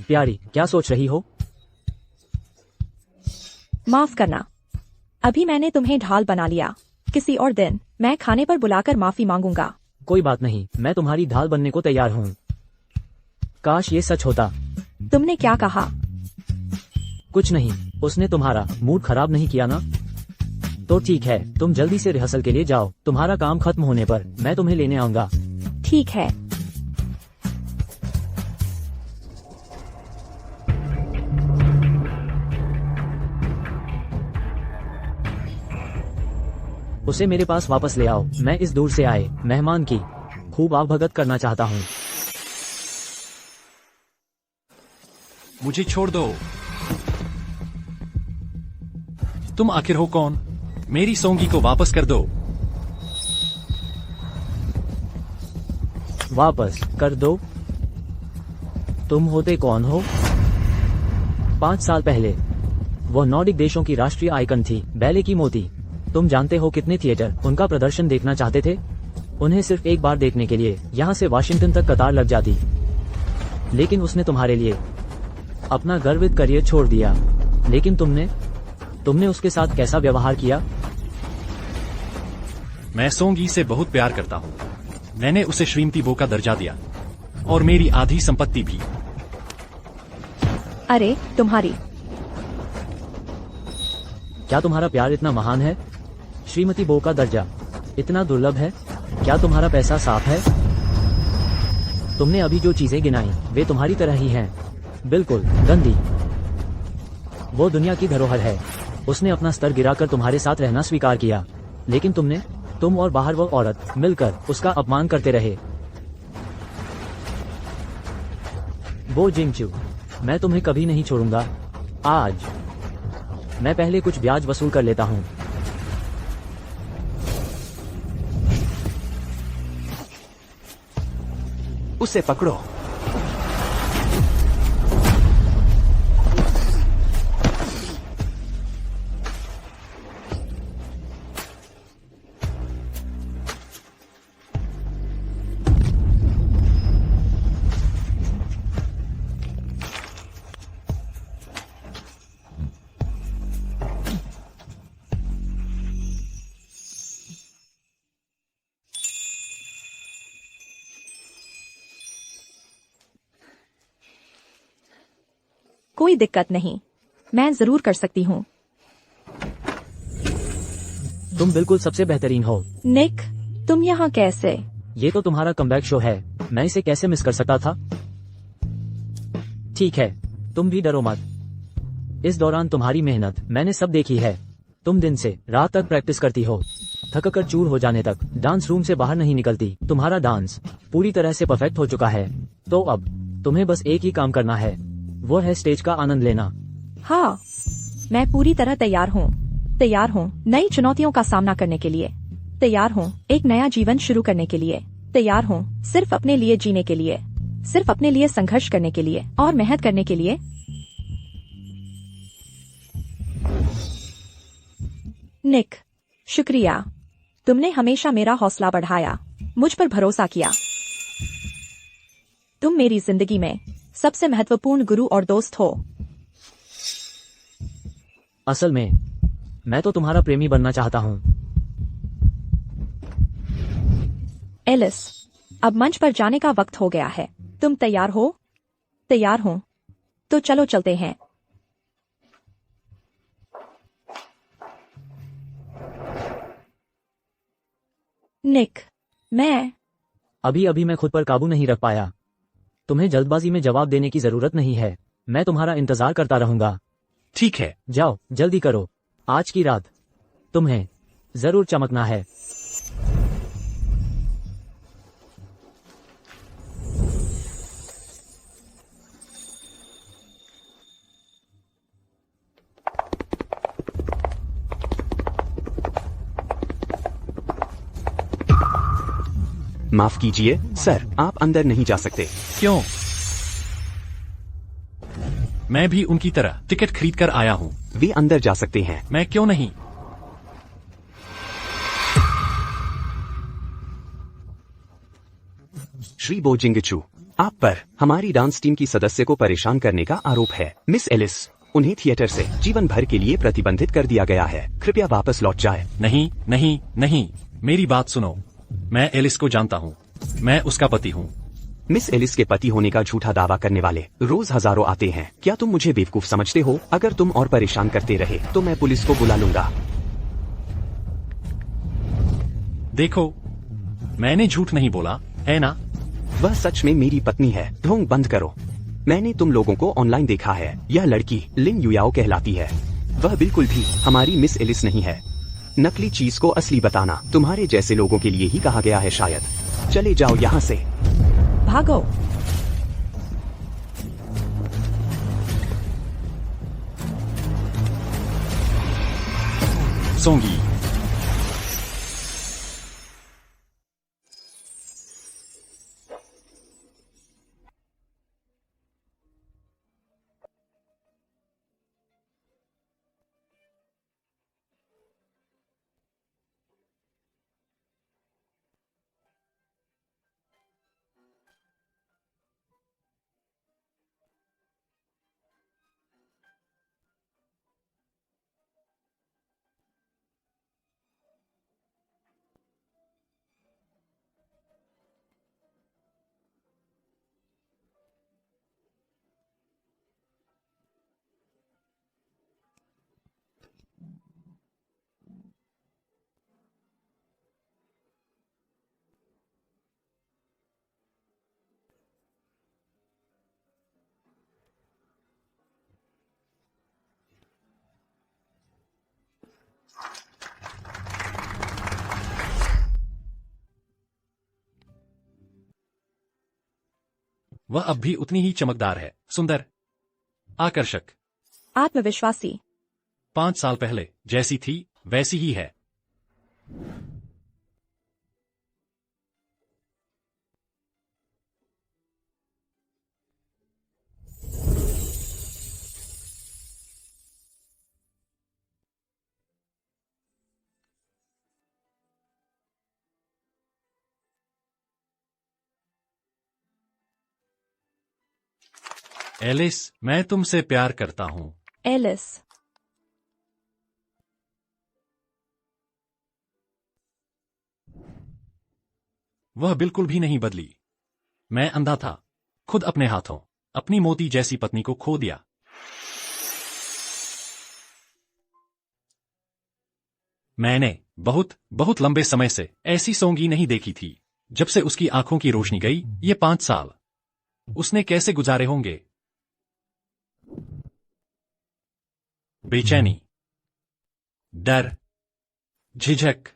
प्यारी, क्या सोच रही हो? माफ करना, अभी मैंने तुम्हें ढाल बना लिया। किसी और दिन मैं खाने पर बुलाकर माफी मांगूंगा। कोई बात नहीं, मैं तुम्हारी ढाल बनने को तैयार हूँ। काश ये सच होता। तुमने क्या कहा? कुछ नहीं, उसने तुम्हारा मूड खराब नहीं किया ना? तो ठीक है, तुम जल्दी से रिहर्सल के लिए जाओ। तुम्हारा काम खत्म होने पर मैं तुम्हें लेने आऊंगा। ठीक है। उसे मेरे पास वापस ले आओ। मैं इस दूर से आए मेहमान की खूब आवभगत करना चाहता हूँ। मुझे छोड़ दो। तुम आखिर हो कौन? मेरी सोंगी को वापस कर दो। वापस कर दो? तुम होते कौन हो? 5 साल पहले वो नॉर्डिक देशों की राष्ट्रीय आइकन थी, बैले की मोती। तुम जानते हो कितने थिएटर उनका प्रदर्शन देखना चाहते थे? उन्हें सिर्फ एक बार देखने के लिए यहाँ से वाशिंगटन तक कतार लग जाती। लेकिन उसने तुम्हारे लिए अपना गर्वित करियर छोड़ दिया। लेकिन तुमने उसके साथ कैसा व्यवहार किया? मैं सोंगी से बहुत प्यार करता हूँ। मैंने उसे श्रीमती बो का दर्जा दिया और मेरी आधी संपत्ति भी। अरे तुम्हारी, क्या तुम्हारा प्यार इतना महान है? श्रीमती बो का दर्जा इतना दुर्लभ है? क्या तुम्हारा पैसा साफ है? तुमने अभी जो चीजें गिनाई वे तुम्हारी तरह ही हैं, बिल्कुल गंदी। वो दुनिया की धरोहर है। उसने अपना स्तर गिराकर तुम्हारे साथ रहना स्वीकार किया, लेकिन तुम और बाहर वो औरत मिलकर उसका अपमान करते रहे। वो जिंगचू, मैं तुम्हें कभी नहीं छोड़ूंगा। आज मैं पहले कुछ ब्याज वसूल कर लेता हूँ। उसे पकड़ो। कोई दिक्कत नहीं, मैं जरूर कर सकती हूँ। तुम बिल्कुल सबसे बेहतरीन हो। निक, तुम यहाँ कैसे? ये तो तुम्हारा कमबैक शो है, मैं इसे कैसे मिस कर सकता था? ठीक है, तुम भी डरो मत। इस दौरान तुम्हारी मेहनत मैंने सब देखी है। तुम दिन से रात तक प्रैक्टिस करती हो। थक कर चूर हो जाने तक डांस रूम से बाहर नहीं निकलती। तुम्हारा डांस पूरी तरह से परफेक्ट हो चुका है, तो अब तुम्हें बस एक ही काम करना है, वो है स्टेज का आनंद लेना। हाँ, मैं पूरी तरह तैयार हूँ नई चुनौतियों का सामना करने के लिए, तैयार हूँ एक नया जीवन शुरू करने के लिए, तैयार हूँ सिर्फ अपने लिए जीने के लिए, सिर्फ अपने लिए संघर्ष करने के लिए और मेहनत करने के लिए। निक, शुक्रिया, तुमने हमेशा मेरा हौसला बढ़ाया, मुझ पर भरोसा किया। तुम मेरी जिंदगी में सबसे महत्वपूर्ण गुरु और दोस्त हो। असल में मैं तो तुम्हारा प्रेमी बनना चाहता हूँ। एलिस, अब मंच पर जाने का वक्त हो गया है। तुम तैयार हो? तैयार हूँ, तो चलो चलते हैं। निक, मैं अभी मैं खुद पर काबू नहीं रख पाया। तुम्हें जल्दबाजी में जवाब देने की जरूरत नहीं है, मैं तुम्हारा इंतजार करता रहूंगा। ठीक है, जाओ जल्दी करो, आज की रात तुम्हें जरूर चमकना है। माफ कीजिए सर, आप अंदर नहीं जा सकते। क्यों? मैं भी उनकी तरह टिकट खरीद कर आया हूँ। वे अंदर जा सकते हैं। मैं क्यों नहीं? श्री बो जिंगचू, आप पर हमारी डांस टीम की सदस्य को परेशान करने का आरोप है। मिस एलिस, उन्हें थिएटर से जीवन भर के लिए प्रतिबंधित कर दिया गया है। कृपया वापस लौट जाए। नहीं नहीं नहीं, मेरी बात सुनो। मैं एलिस को जानता हूँ, मैं उसका पति हूँ। मिस एलिस के पति होने का झूठा दावा करने वाले रोज हजारों आते हैं। क्या तुम मुझे बेवकूफ समझते हो? अगर तुम और परेशान करते रहे तो मैं पुलिस को बुला लूंगा। देखो, मैंने झूठ नहीं बोला है ना? वह सच में मेरी पत्नी है। ढोंग बंद करो। मैंने तुम लोगों को ऑनलाइन देखा है। यह लड़की लिन युयाओ कहलाती है। वह बिल्कुल भी हमारी मिस एलिस नहीं है। नकली चीज को असली बताना तुम्हारे जैसे लोगों के लिए ही कहा गया है शायद। चले जाओ यहाँ से। भागो। सोंगी, वह अब भी उतनी ही चमकदार है, सुंदर, आकर्षक, आत्मविश्वासी। 5 साल पहले जैसी थी वैसी ही है। एलिस, मैं तुमसे प्यार करता हूँ। एलिस, वह बिल्कुल भी नहीं बदली। मैं अंधा था, खुद अपने हाथों अपनी मोती जैसी पत्नी को खो दिया। मैंने बहुत बहुत लंबे समय से ऐसी सोंगी नहीं देखी थी। जब से उसकी आंखों की रोशनी गई, ये 5 साल उसने कैसे गुजारे होंगे? बेचैनी, डर, झिझक,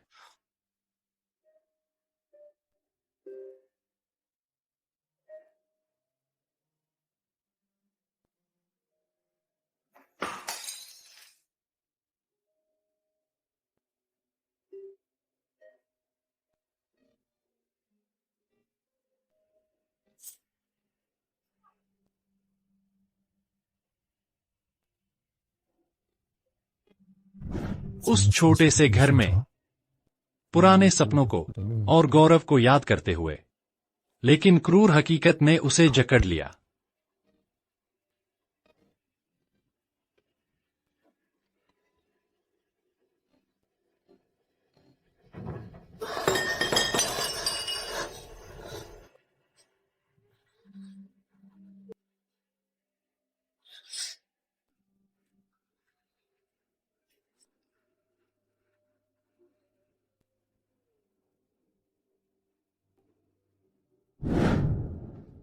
उस छोटे से घर में, पुराने सपनों को और गौरव को याद करते हुए, लेकिन क्रूर हकीकत ने उसे जकड़ लिया।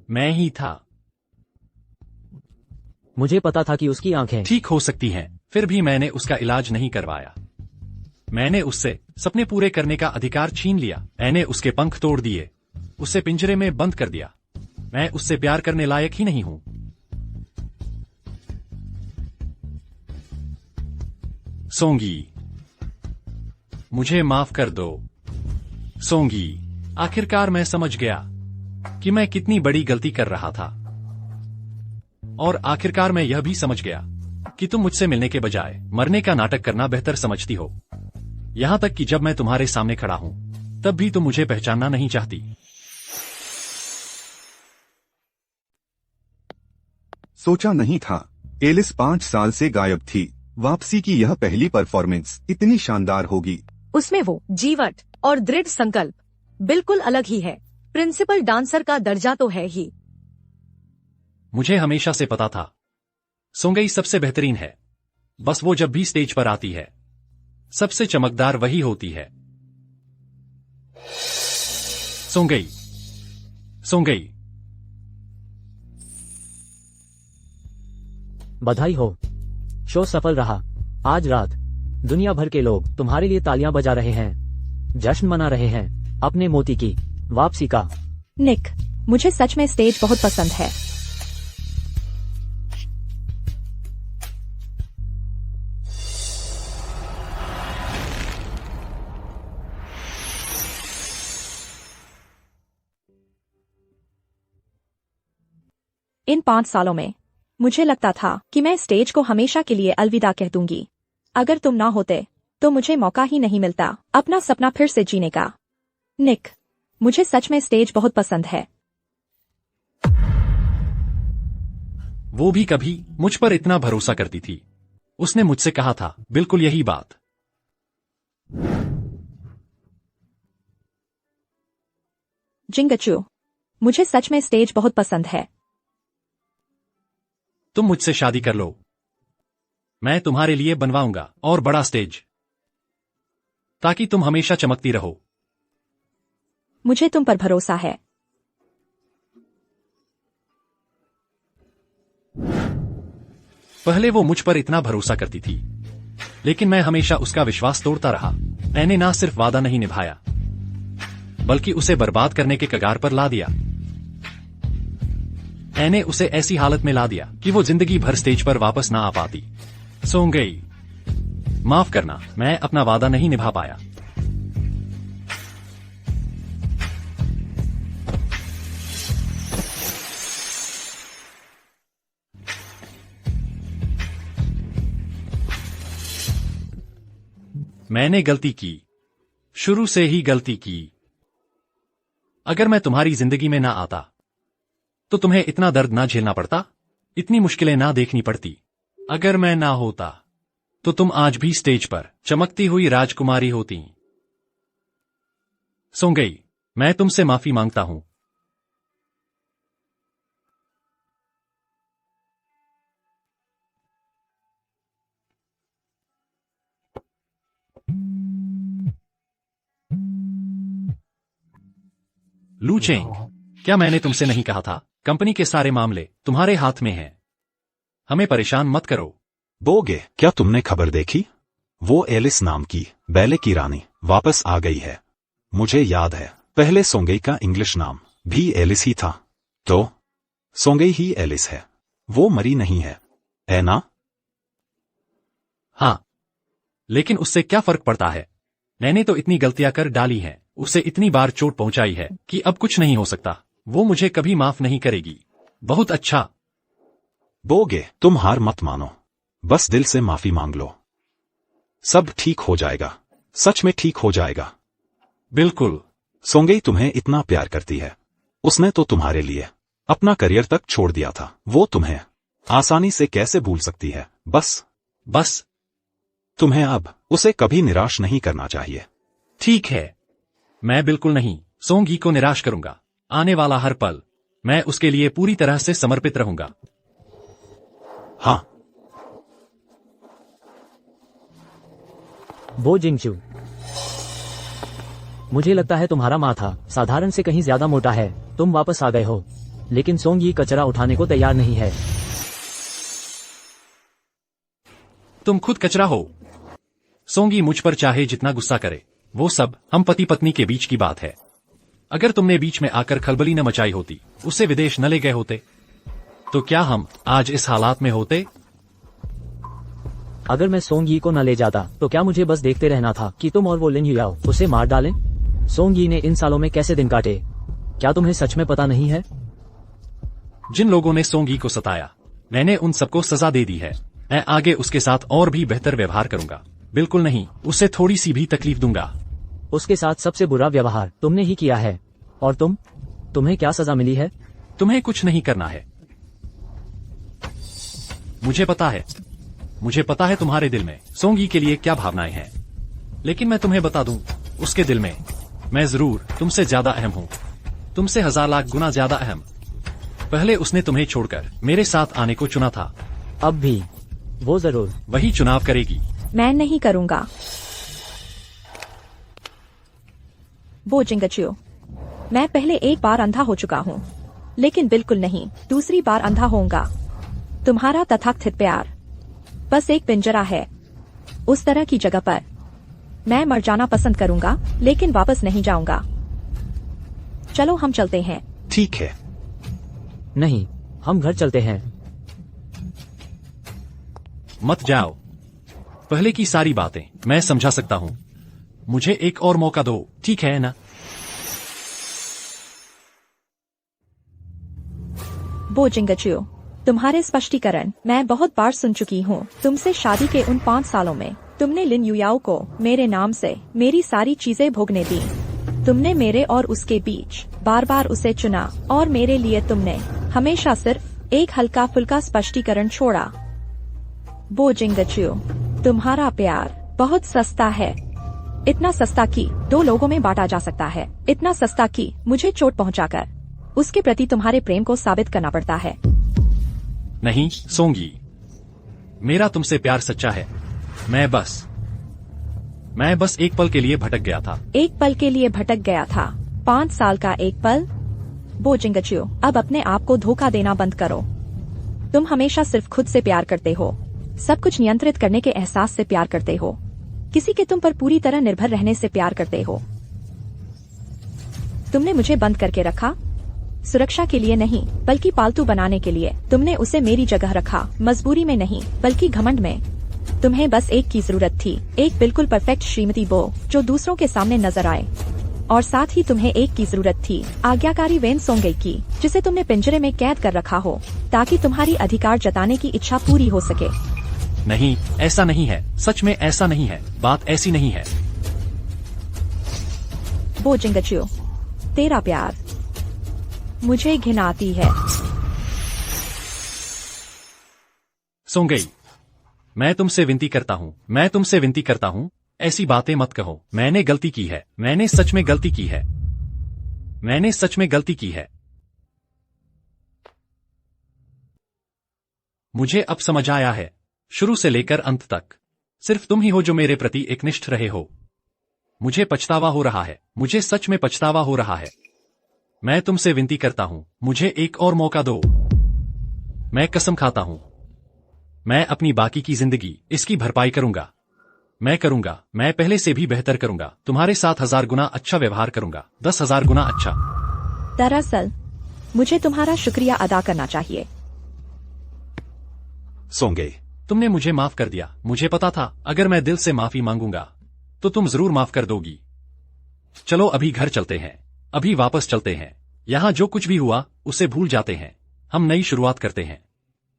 मैं ही था। मुझे पता था कि उसकी आंखें ठीक हो सकती हैं, फिर भी मैंने उसका इलाज नहीं करवाया। मैंने उससे सपने पूरे करने का अधिकार छीन लिया। मैंने उसके पंख तोड़ दिए, उसे पिंजरे में बंद कर दिया। मैं उससे प्यार करने लायक ही नहीं हूं। सोंगी, मुझे माफ कर दो। सोंगी, आखिरकार मैं समझ गया कि मैं कितनी बड़ी गलती कर रहा था। और आखिरकार मैं यह भी समझ गया कि तुम मुझसे मिलने के बजाय मरने का नाटक करना बेहतर समझती हो। यहां तक कि जब मैं तुम्हारे सामने खड़ा हूं, तब भी तुम मुझे पहचानना नहीं चाहती। सोचा नहीं था एलिस 5 साल से गायब थी। वापसी की यह पहली परफॉर्मेंस इतनी शानदार होगी। उसमें वो जीवट और दृढ़ संकल्प बिल्कुल अलग ही है। प्रिंसिपल डांसर का दर्जा तो है ही। मुझे हमेशा से पता था सोंगई सबसे बेहतरीन है। बस वो जब भी स्टेज पर आती है, सबसे चमकदार वही होती है। सोंगई, सोंगई, बधाई हो, शो सफल रहा। आज रात दुनिया भर के लोग तुम्हारे लिए तालियां बजा रहे हैं, जश्न मना रहे हैं अपने मोती की वापसी का। निक, मुझे सच में स्टेज बहुत पसंद है। इन 5 सालों में मुझे लगता था कि मैं स्टेज को हमेशा के लिए अलविदा कह दूंगी। अगर तुम ना होते तो मुझे मौका ही नहीं मिलता अपना सपना फिर से जीने का। निक, मुझे सच में स्टेज बहुत पसंद है। वो भी कभी मुझ पर इतना भरोसा करती थी। उसने मुझसे कहा था बिल्कुल यही बात। जिंगचू, मुझे सच में स्टेज बहुत पसंद है। तुम मुझसे शादी कर लो, मैं तुम्हारे लिए बनवाऊंगा और बड़ा स्टेज, ताकि तुम हमेशा चमकती रहो। मुझे तुम पर भरोसा है। पहले वो मुझ पर इतना भरोसा करती थी, लेकिन मैं हमेशा उसका विश्वास तोड़ता रहा। मैंने ना सिर्फ वादा नहीं निभाया, बल्कि उसे बर्बाद करने के कगार पर ला दिया। मैंने उसे ऐसी हालत में ला दिया कि वो जिंदगी भर स्टेज पर वापस ना आ पाती। सोंगई, माफ करना, मैं अपना वादा नहीं निभा पाया। मैंने गलती की, शुरू से ही गलती की। अगर मैं तुम्हारी जिंदगी में ना आता, तो तुम्हें इतना दर्द ना झेलना पड़ता, इतनी मुश्किलें ना देखनी पड़ती। अगर मैं ना होता, तो तुम आज भी स्टेज पर चमकती हुई राजकुमारी होती। सोंगई, मैं तुमसे माफी मांगता हूं। लू चेंग, क्या मैंने तुमसे नहीं कहा था कंपनी के सारे मामले तुम्हारे हाथ में हैं? हमें परेशान मत करो। बोगे, क्या तुमने खबर देखी? वो एलिस नाम की बैले की रानी वापस आ गई है। मुझे याद है पहले सोंगई का इंग्लिश नाम भी एलिस ही था, तो सोंगई ही एलिस है। वो मरी नहीं है, है ना? हाँ, लेकिन उससे क्या फर्क पड़ता है? मैंने तो इतनी गलतियां कर डाली हैं, उसे इतनी बार चोट पहुंचाई है कि अब कुछ नहीं हो सकता। वो मुझे कभी माफ नहीं करेगी। बहुत अच्छा। बोगे, तुम हार मत मानो, बस दिल से माफी मांग लो। सब ठीक हो जाएगा, सच में ठीक हो जाएगा। बिल्कुल। सोंगई तुम्हें इतना प्यार करती है, उसने तो तुम्हारे लिए अपना करियर तक छोड़ दिया था, वो तुम्हें आसानी से कैसे भूल सकती है। बस तुम्हें अब उसे कभी निराश नहीं करना चाहिए। ठीक है, मैं बिल्कुल नहीं सोंगी को निराश करूंगा। आने वाला हर पल मैं उसके लिए पूरी तरह से समर्पित रहूंगा। हाँ। बो जिंगचू, मुझे लगता है तुम्हारा माथा साधारण से कहीं ज्यादा मोटा है। तुम वापस आ गए हो, लेकिन सोंगी कचरा उठाने को तैयार नहीं है। तुम खुद कचरा हो। सोंगी मुझ पर चाहे जितना गुस्सा करे, वो सब हम पति पत्नी के बीच की बात है। अगर तुमने बीच में आकर खलबली न मचाई होती, उसे विदेश न ले गए होते, तो क्या हम आज इस हालात में होते? अगर मैं सोंगी को न ले जाता तो क्या मुझे बस देखते रहना था कि तुम और वो लिन युयाओ उसे मार डालें? सोंगी ने इन सालों में कैसे दिन काटे, क्या तुम्हें सच में पता नहीं है? जिन लोगों ने सोंगी को सताया, मैंने उन सबको सजा दे दी है। मैं आगे उसके साथ और भी बेहतर व्यवहार करूंगा। बिल्कुल नहीं, उसे थोड़ी सी भी तकलीफ दूंगा। उसके साथ सबसे बुरा व्यवहार तुमने ही किया है। और तुम्हें क्या सजा मिली है? तुम्हें कुछ नहीं करना है। मुझे पता है तुम्हारे दिल में सोंगी के लिए क्या भावनाएं हैं, लेकिन मैं तुम्हें बता दूं, उसके दिल में मैं जरूर तुमसे ज्यादा अहम हूं, तुमसे 1000 लाख गुना ज्यादा अहम। पहले उसने तुम्हें छोड़कर मेरे साथ आने को चुना था, अब भी वो जरूर वही चुनाव करेगी। मैं नहीं करूंगा। बो जिंगचू, मैं पहले एक बार अंधा हो चुका हूँ, लेकिन बिल्कुल नहीं दूसरी बार अंधा होऊंगा। तुम्हारा तथाकथित प्यार बस एक पिंजरा है। उस तरह की जगह पर मैं मर जाना पसंद करूंगा, लेकिन वापस नहीं जाऊंगा। चलो हम चलते हैं। ठीक है। नहीं, हम घर चलते हैं। मत जाओ। पहले की सारी बातें मैं समझा सकता हूँ, मुझे एक और मौका दो, ठीक है ना? बो जिंगचू, तुम्हारे स्पष्टीकरण मैं बहुत बार सुन चुकी हूँ। तुमसे शादी के उन 5 सालों में तुमने लिन युयाओ को मेरे नाम से मेरी सारी चीजें भोगने दी। तुमने मेरे और उसके बीच बार बार उसे चुना, और मेरे लिए तुमने हमेशा सिर्फ एक हल्का फुल्का स्पष्टीकरण छोड़ा। बो जिंगचू, तुम्हारा प्यार बहुत सस्ता है, इतना सस्ता कि 2 लोगों में बांटा जा सकता है, इतना सस्ता कि मुझे चोट पहुंचाकर उसके प्रति तुम्हारे प्रेम को साबित करना पड़ता है। नहीं सोंगी, मेरा तुमसे प्यार सच्चा है। मैं बस एक पल के लिए भटक गया था। एक पल के लिए भटक गया था? 5 साल का एक पल? बो जिंगचू, अब अपने आप को धोखा देना बंद करो। तुम हमेशा सिर्फ खुद से प्यार करते हो, सब कुछ नियंत्रित करने के एहसास से प्यार करते हो, किसी के तुम पर पूरी तरह निर्भर रहने से प्यार करते हो। तुमने मुझे बंद करके रखा, सुरक्षा के लिए नहीं बल्कि पालतू बनाने के लिए। तुमने उसे मेरी जगह रखा, मजबूरी में नहीं बल्कि घमंड में। तुम्हें बस एक की जरूरत थी, एक बिल्कुल परफेक्ट श्रीमती बो जो दूसरों के सामने नजर आए, और साथ ही तुम्हें एक की जरूरत थी, आज्ञाकारी वेन सोंगई की, जिसे तुमने पिंजरे में कैद कर रखा हो ताकि तुम्हारी अधिकार जताने की इच्छा पूरी हो सके। नहीं, ऐसा नहीं है, सच में ऐसा नहीं है, बात ऐसी नहीं है। बो जिंगचू, तेरा प्यार मुझे घिनाती है। सोंगई, मैं तुमसे विनती करता हूँ, ऐसी बातें मत कहो। मैंने गलती की है, मैंने सच में गलती की है। मुझे अब समझ आया है, शुरू से लेकर अंत तक सिर्फ तुम ही हो जो मेरे प्रति एकनिष्ठ रहे हो। मुझे पछतावा हो रहा है, मुझे सच में पछतावा हो रहा है। मैं तुमसे विनती करता हूं, मुझे एक और मौका दो। मैं कसम खाता हूं, मैं अपनी बाकी की जिंदगी इसकी भरपाई करूंगा। मैं पहले से भी बेहतर करूंगा, तुम्हारे साथ 1000 गुना अच्छा व्यवहार करूंगा, 10,000 गुना अच्छा। दरअसल मुझे तुम्हारा शुक्रिया अदा करना चाहिए। सोंगई, तुमने मुझे माफ कर दिया। मुझे पता था अगर मैं दिल से माफी मांगूंगा तो तुम जरूर माफ कर दोगी। चलो अभी घर चलते हैं, अभी वापस चलते हैं। यहाँ जो कुछ भी हुआ उसे भूल जाते हैं, हम नई शुरुआत करते हैं।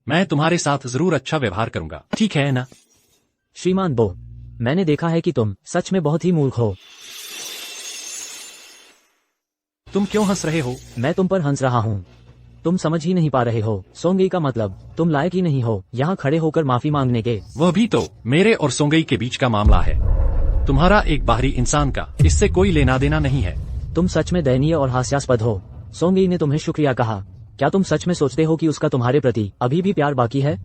मैं तुम्हारे साथ जरूर अच्छा व्यवहार करूंगा, ठीक है ना? श्रीमान बो, मैंने देखा है कि तुम सच में बहुत ही मूर्ख हो। तुम क्यों हंस रहे हो? मैं तुम पर हंस रहा हूँ। तुम समझ ही नहीं पा रहे हो सोंगई का मतलब तुम लायक ही नहीं हो यहाँ खड़े होकर माफी मांगने के। वह भी तो मेरे और सोंगई के बीच का मामला है, तुम्हारा एक बाहरी इंसान का इससे कोई लेना देना नहीं है। तुम सच में दयनीय और हास्यास्पद हो। सोंगई ने तुम्हें शुक्रिया कहा। क्या तुम सच में सोचते हो कि उसका तुम्हारे प्रति अभी भी प्यार बाकी है?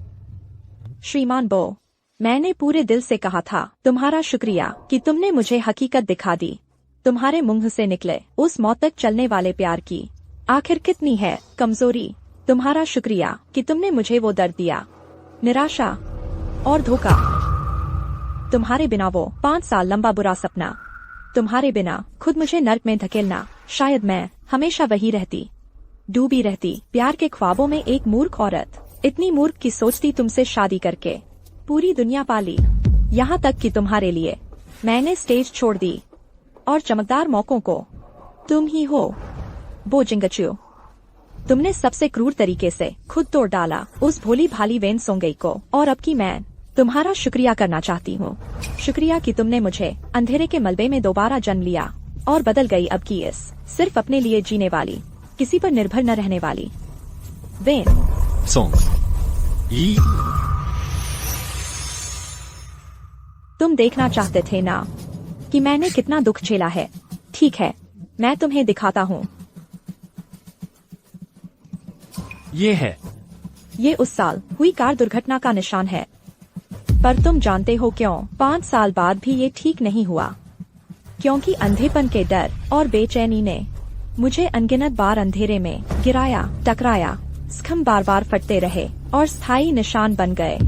श्रीमान बो, मैंने पूरे दिल से कहा था तुम्हारा शुक्रिया कि तुमने मुझे हकीकत दिखा दी। तुम्हारे मुंह से निकले उस मौत तक चलने वाले प्यार की आखिर कितनी है कमजोरी। तुम्हारा शुक्रिया कि तुमने मुझे वो दर्द दिया, निराशा और धोखा। तुम्हारे बिना वो 5 साल लंबा बुरा सपना, तुम्हारे बिना खुद मुझे नर्क में धकेलना। शायद मैं हमेशा वही रहती, डूबी रहती प्यार के ख्वाबों में, एक मूर्ख औरत, इतनी मूर्ख की सोचती तुमसे शादी करके पूरी दुनिया पाली। यहाँ तक कि तुम्हारे लिए मैंने स्टेज छोड़ दी और चमकदार मौकों को तुम ही हो बो जिंगचू। तुमने सबसे क्रूर तरीके से खुद तोड़ डाला उस भोली भाली वेन सोंगई को, और अब की मैं तुम्हारा शुक्रिया करना चाहती हूँ। शुक्रिया कि तुमने मुझे अंधेरे के मलबे में दोबारा जन्म लिया और बदल गई अब की इस सिर्फ अपने लिए जीने वाली, किसी पर निर्भर न रहने वाली वेन सोंग ई। तुम देखना चाहते थे ना कि मैंने कितना दुख झेला है। ठीक है, मैं तुम्हें दिखाता हूँ। ये उस साल हुई कार दुर्घटना का निशान है। पर तुम जानते हो क्यों 5 साल बाद भी ये ठीक नहीं हुआ? क्योंकि अंधेपन के डर और बेचैनी ने मुझे अनगिनत बार अंधेरे में गिराया, टकराया। स्तंभ बार बार फटते रहे और स्थायी निशान बन गए।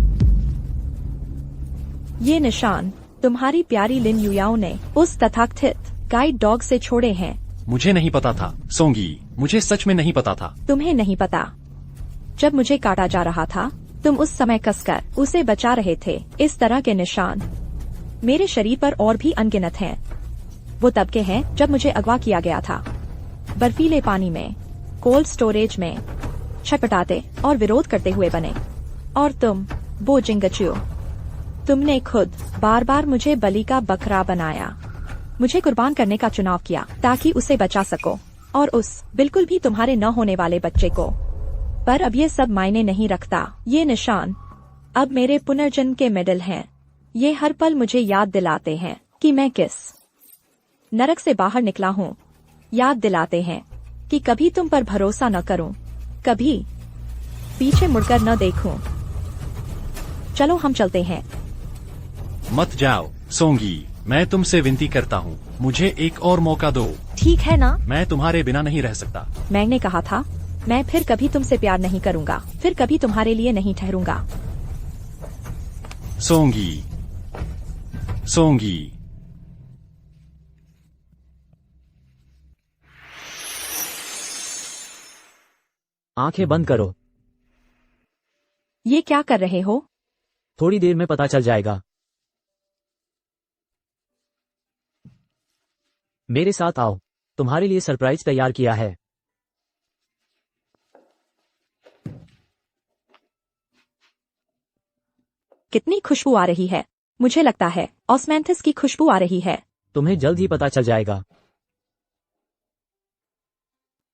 ये निशान तुम्हारी प्यारी लिन युयाओ ने उस तथाकथित गाइड डॉग से छोड़े हैं। मुझे नहीं पता था सोंगी, मुझे सच में नहीं पता था। तुम्हें नहीं पता? जब मुझे काटा जा रहा था तुम उस समय कसकर उसे बचा रहे थे। इस तरह के निशान मेरे शरीर पर और भी अनगिनत हैं। वो तब के हैं जब मुझे अगवा किया गया था, बर्फीले पानी में, कोल्ड स्टोरेज में, छटपटाते और विरोध करते हुए बने। और तुम बो जिंगचू, तुमने खुद बार बार मुझे बलि का बकरा बनाया, मुझे कुर्बान करने का चुनाव किया ताकि उसे बचा सको, और उस बिल्कुल भी तुम्हारे न होने वाले बच्चे को। पर अब ये सब मायने नहीं रखता। ये निशान अब मेरे पुनर्जन्म के मेडल हैं। ये हर पल मुझे याद दिलाते हैं कि मैं किस नरक से बाहर निकला हूँ। याद दिलाते हैं कि कभी तुम पर भरोसा न करूं, कभी पीछे मुड़कर न देखूं। चलो हम चलते हैं। मत जाओ सोंगी, मैं तुमसे विनती करता हूँ, मुझे एक और मौका दो। ठीक है ना? मैं तुम्हारे बिना नहीं रह सकता। मैंने कहा था मैं फिर कभी तुमसे प्यार नहीं करूंगा, फिर कभी तुम्हारे लिए नहीं ठहरूंगा। सोंगी, सोंगी। आंखें बंद करो। ये क्या कर रहे हो? थोड़ी देर में पता चल जाएगा। मेरे साथ आओ, तुम्हारे लिए सरप्राइज तैयार किया है। कितनी खुशबू आ रही है। मुझे लगता है ऑस्मेंथिस की खुशबू आ रही है। तुम्हें जल्द ही पता चल जाएगा।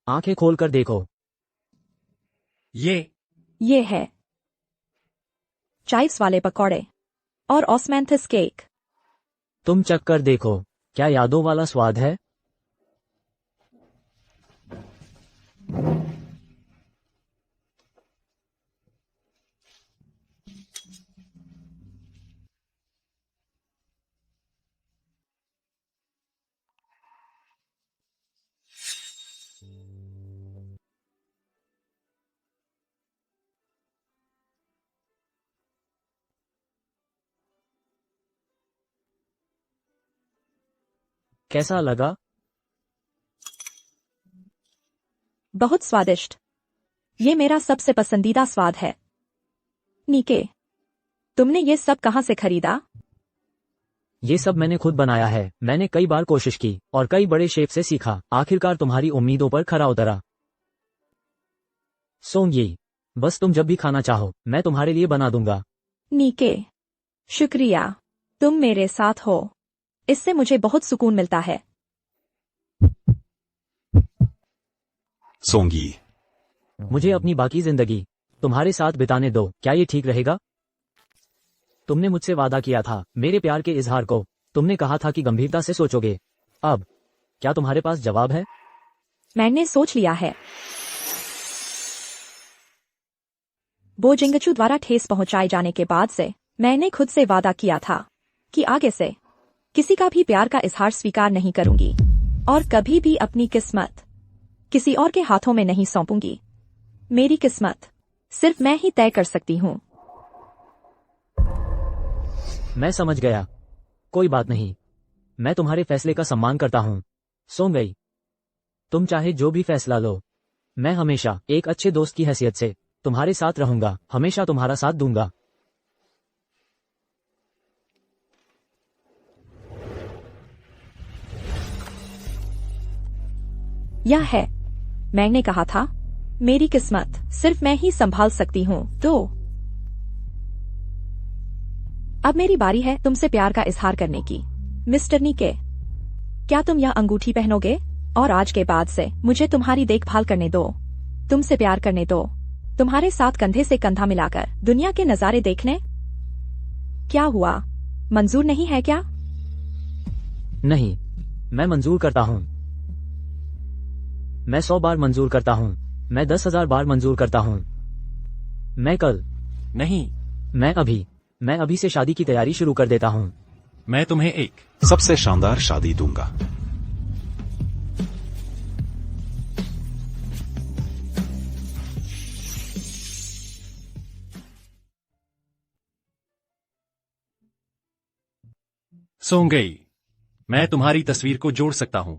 आंखें खोलकर देखो। ये है चाइव्स वाले पकौड़े और ऑस्मेंथिस केक। तुम चख कर देखो, क्या यादों वाला स्वाद है? कैसा लगा? बहुत स्वादिष्ट। ये मेरा सबसे पसंदीदा स्वाद है। नीके, तुमने ये सब कहाँ से खरीदा? ये सब मैंने खुद बनाया है। मैंने कई बार कोशिश की और कई बड़े शेफ से सीखा। आखिरकार तुम्हारी उम्मीदों पर खरा उतरा। सोंगी, बस तुम जब भी खाना चाहो मैं तुम्हारे लिए बना दूंगा। नीके, शुक्रिया। तुम मेरे साथ हो, इससे मुझे बहुत सुकून मिलता है। सोंगी, मुझे अपनी बाकी जिंदगी तुम्हारे साथ बिताने दो, क्या ये ठीक रहेगा? तुमने मुझसे वादा किया था मेरे प्यार के इजहार को, तुमने कहा था कि गंभीरता से सोचोगे। अब क्या तुम्हारे पास जवाब है? मैंने सोच लिया है। बो जिंगचू द्वारा ठेस पहुंचाए जाने के बाद से मैंने खुद से वादा किया था कि आगे से किसी का भी प्यार का इजहार स्वीकार नहीं करूंगी और कभी भी अपनी किस्मत किसी और के हाथों में नहीं सौंपूंगी। मेरी किस्मत सिर्फ मैं ही तय कर सकती हूँ। मैं समझ गया, कोई बात नहीं, मैं तुम्हारे फैसले का सम्मान करता हूँ। सोंगई, तुम चाहे जो भी फैसला लो, मैं हमेशा एक अच्छे दोस्त की हैसियत से तुम्हारे साथ रहूंगा, हमेशा तुम्हारा साथ दूंगा। यह है, मैंने कहा था मेरी किस्मत सिर्फ मैं ही संभाल सकती हूँ। तो अब मेरी बारी है तुमसे प्यार का इजहार करने की। मिस्टर नीके, क्या तुम यह अंगूठी पहनोगे? और आज के बाद से मुझे तुम्हारी देखभाल करने दो, तुमसे प्यार करने दो, तुम्हारे साथ कंधे से कंधा मिलाकर दुनिया के नजारे देखने। क्या हुआ, मंजूर नहीं है क्या? नहीं, मैं मंजूर करता हूँ। मैं 100 बार मंजूर करता हूँ, मैं 10,000 बार मंजूर करता हूँ। मैं कल नहीं, मैं अभी से शादी की तैयारी शुरू कर देता हूँ। मैं तुम्हें एक सबसे शानदार शादी दूंगा। सोंगई, मैं तुम्हारी तस्वीर को जोड़ सकता हूं।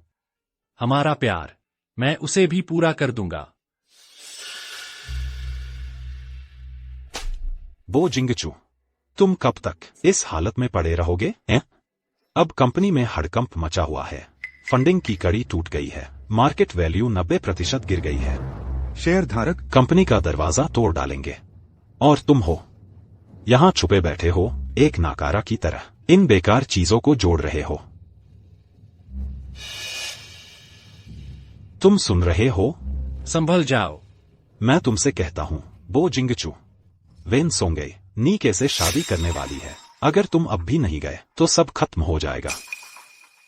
हमारा प्यार, मैं उसे भी पूरा कर दूंगा। बो जिंगचू, तुम कब तक इस हालत में पड़े रहोगे? अब कंपनी में हड़कंप मचा हुआ है, फंडिंग की कड़ी टूट गई है, मार्केट वैल्यू 90% गिर गई है, शेयरधारक कंपनी का दरवाजा तोड़ डालेंगे, और तुम हो यहां छुपे बैठे हो एक नाकारा की तरह, इन बेकार चीजों को जोड़ रहे हो। तुम सुन रहे हो? संभल जाओ। मैं तुमसे कहता हूं, बो जिंगचू, वेन सोंगे नीके से शादी करने वाली है। अगर तुम अब भी नहीं गए तो सब खत्म हो जाएगा।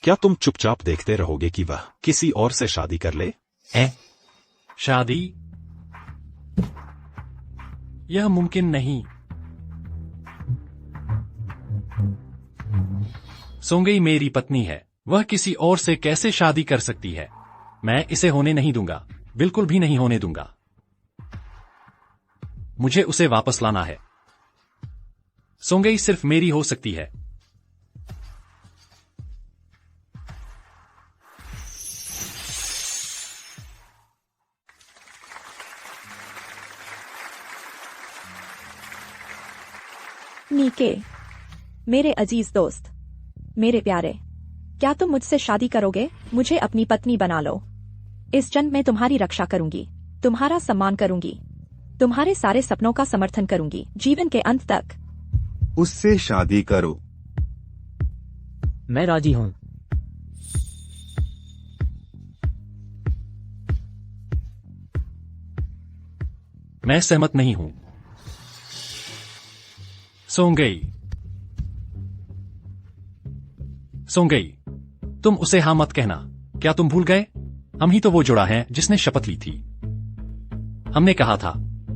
क्या तुम चुपचाप देखते रहोगे कि वह किसी और से शादी कर ले? शादी? यह मुमकिन नहीं। सोंगई मेरी पत्नी है, वह किसी और से कैसे शादी कर सकती है? मैं इसे होने नहीं दूंगा, बिल्कुल भी नहीं होने दूंगा। मुझे उसे वापस लाना है। सोंगई सिर्फ मेरी हो सकती है। नीके, मेरे अजीज दोस्त, मेरे प्यारे, क्या तुम मुझसे शादी करोगे? मुझे अपनी पत्नी बना लो। इस जन्म में तुम्हारी रक्षा करूंगी, तुम्हारा सम्मान करूंगी, तुम्हारे सारे सपनों का समर्थन करूंगी, जीवन के अंत तक। उससे शादी करो। मैं राजी हूं। मैं सहमत नहीं हूं। सोंगई, सोंगई, तुम उसे हाँ मत कहना। क्या तुम भूल गए? हम ही तो वो जोड़ा है जिसने शपथ ली थी। हमने कहा था,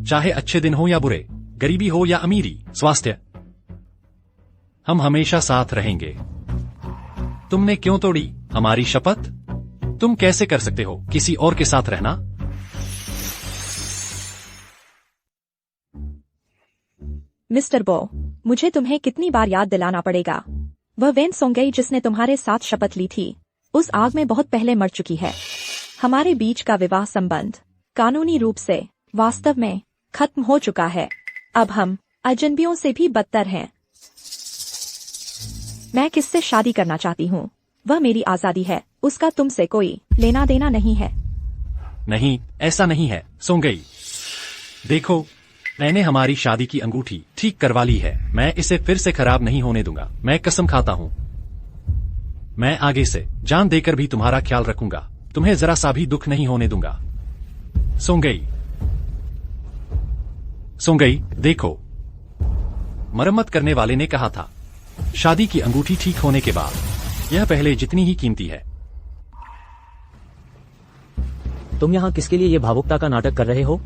चाहे अच्छे दिन हो या बुरे, गरीबी हो या अमीरी, स्वास्थ्य, हम हमेशा साथ रहेंगे। तुमने क्यों तोड़ी हमारी शपथ? तुम कैसे कर सकते हो किसी और के साथ रहना? मिस्टर बो, मुझे तुम्हें कितनी बार याद दिलाना पड़ेगा? वह वेन सोंगई जिसने तुम्हारे साथ शपथ ली थी, उस आग में बहुत पहले मर चुकी है। हमारे बीच का विवाह संबंध कानूनी रूप से वास्तव में खत्म हो चुका है। अब हम अजनबियों से भी बदतर हैं। मैं किससे शादी करना चाहती हूँ, वह मेरी आजादी है, उसका तुमसे कोई लेना देना नहीं है। नहीं, ऐसा नहीं है सोंगई। देखो, मैंने हमारी शादी की अंगूठी ठीक करवा ली है। मैं इसे फिर से खराब नहीं होने दूंगा। मैं कसम खाता हूँ, मैं आगे से जान देकर भी तुम्हारा ख्याल रखूंगा। तुम्हें जरा सा भी दुख नहीं होने दूंगा। सोंगई, सोंगई, देखो, मरम्मत करने वाले ने कहा था, शादी की अंगूठी ठीक होने के बाद यह पहले जितनी ही कीमती है। तुम यहाँ किसके लिए ये भावुकता का नाटक कर रहे हो?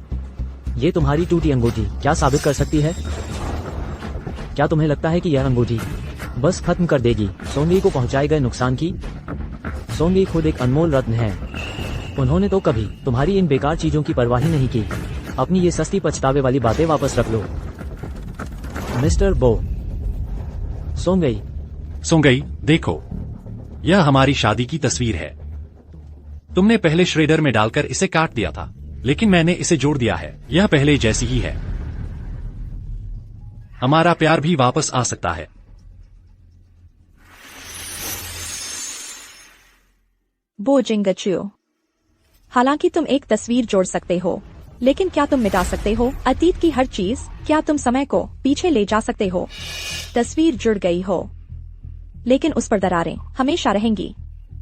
ये तुम्हारी टूटी अंगूठी क्या साबित कर सकती है? क्या तुम्हें लगता है कि यह अंगूठी बस खत्म कर देगी सोंगी को पहुंचाए गए नुकसान की? सोंगी खुद एक अनमोल रत्न है। उन्होंने तो कभी तुम्हारी इन बेकार चीजों की परवाह ही नहीं की। अपनी ये सस्ती पछतावे वाली बातें वापस रख लो। मिस्टर बो। सोंगई, सोंगई, देखो, यह हमारी शादी की तस्वीर है। तुमने पहले श्रेडर में डालकर इसे काट दिया था, लेकिन मैंने इसे जोड़ दिया है। यह पहले जैसी ही है। हमारा प्यार भी वापस आ सकता है। बो जिंगचू, हालांकि तुम एक तस्वीर जोड़ सकते हो, लेकिन क्या तुम मिटा सकते हो अतीत की हर चीज? क्या तुम समय को पीछे ले जा सकते हो? तस्वीर जुड़ गई हो, लेकिन उस पर दरारें हमेशा रहेंगी।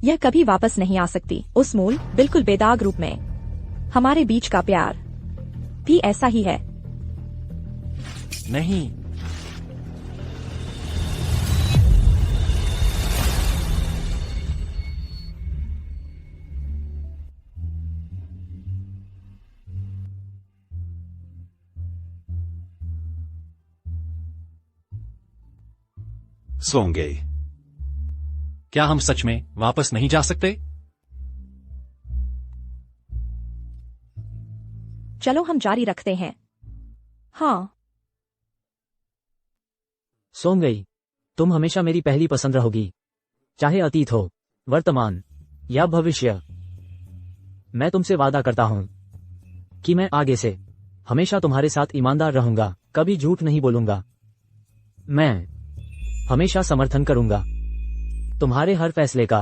यह कभी वापस नहीं आ सकती। उस मूल बिल्कुल बेदाग रूप में हमारे बीच का प्यार भी ऐसा ही है। नहीं, सोंगई, क्या हम सच में वापस नहीं जा सकते? चलो हम जारी रखते हैं। हाँ, सोंगई, तुम हमेशा मेरी पहली पसंद रहोगी, चाहे अतीत हो, वर्तमान या भविष्य। मैं तुमसे वादा करता हूं कि मैं आगे से हमेशा तुम्हारे साथ ईमानदार रहूंगा, कभी झूठ नहीं बोलूंगा। मैं हमेशा समर्थन करूंगा तुम्हारे हर फैसले का।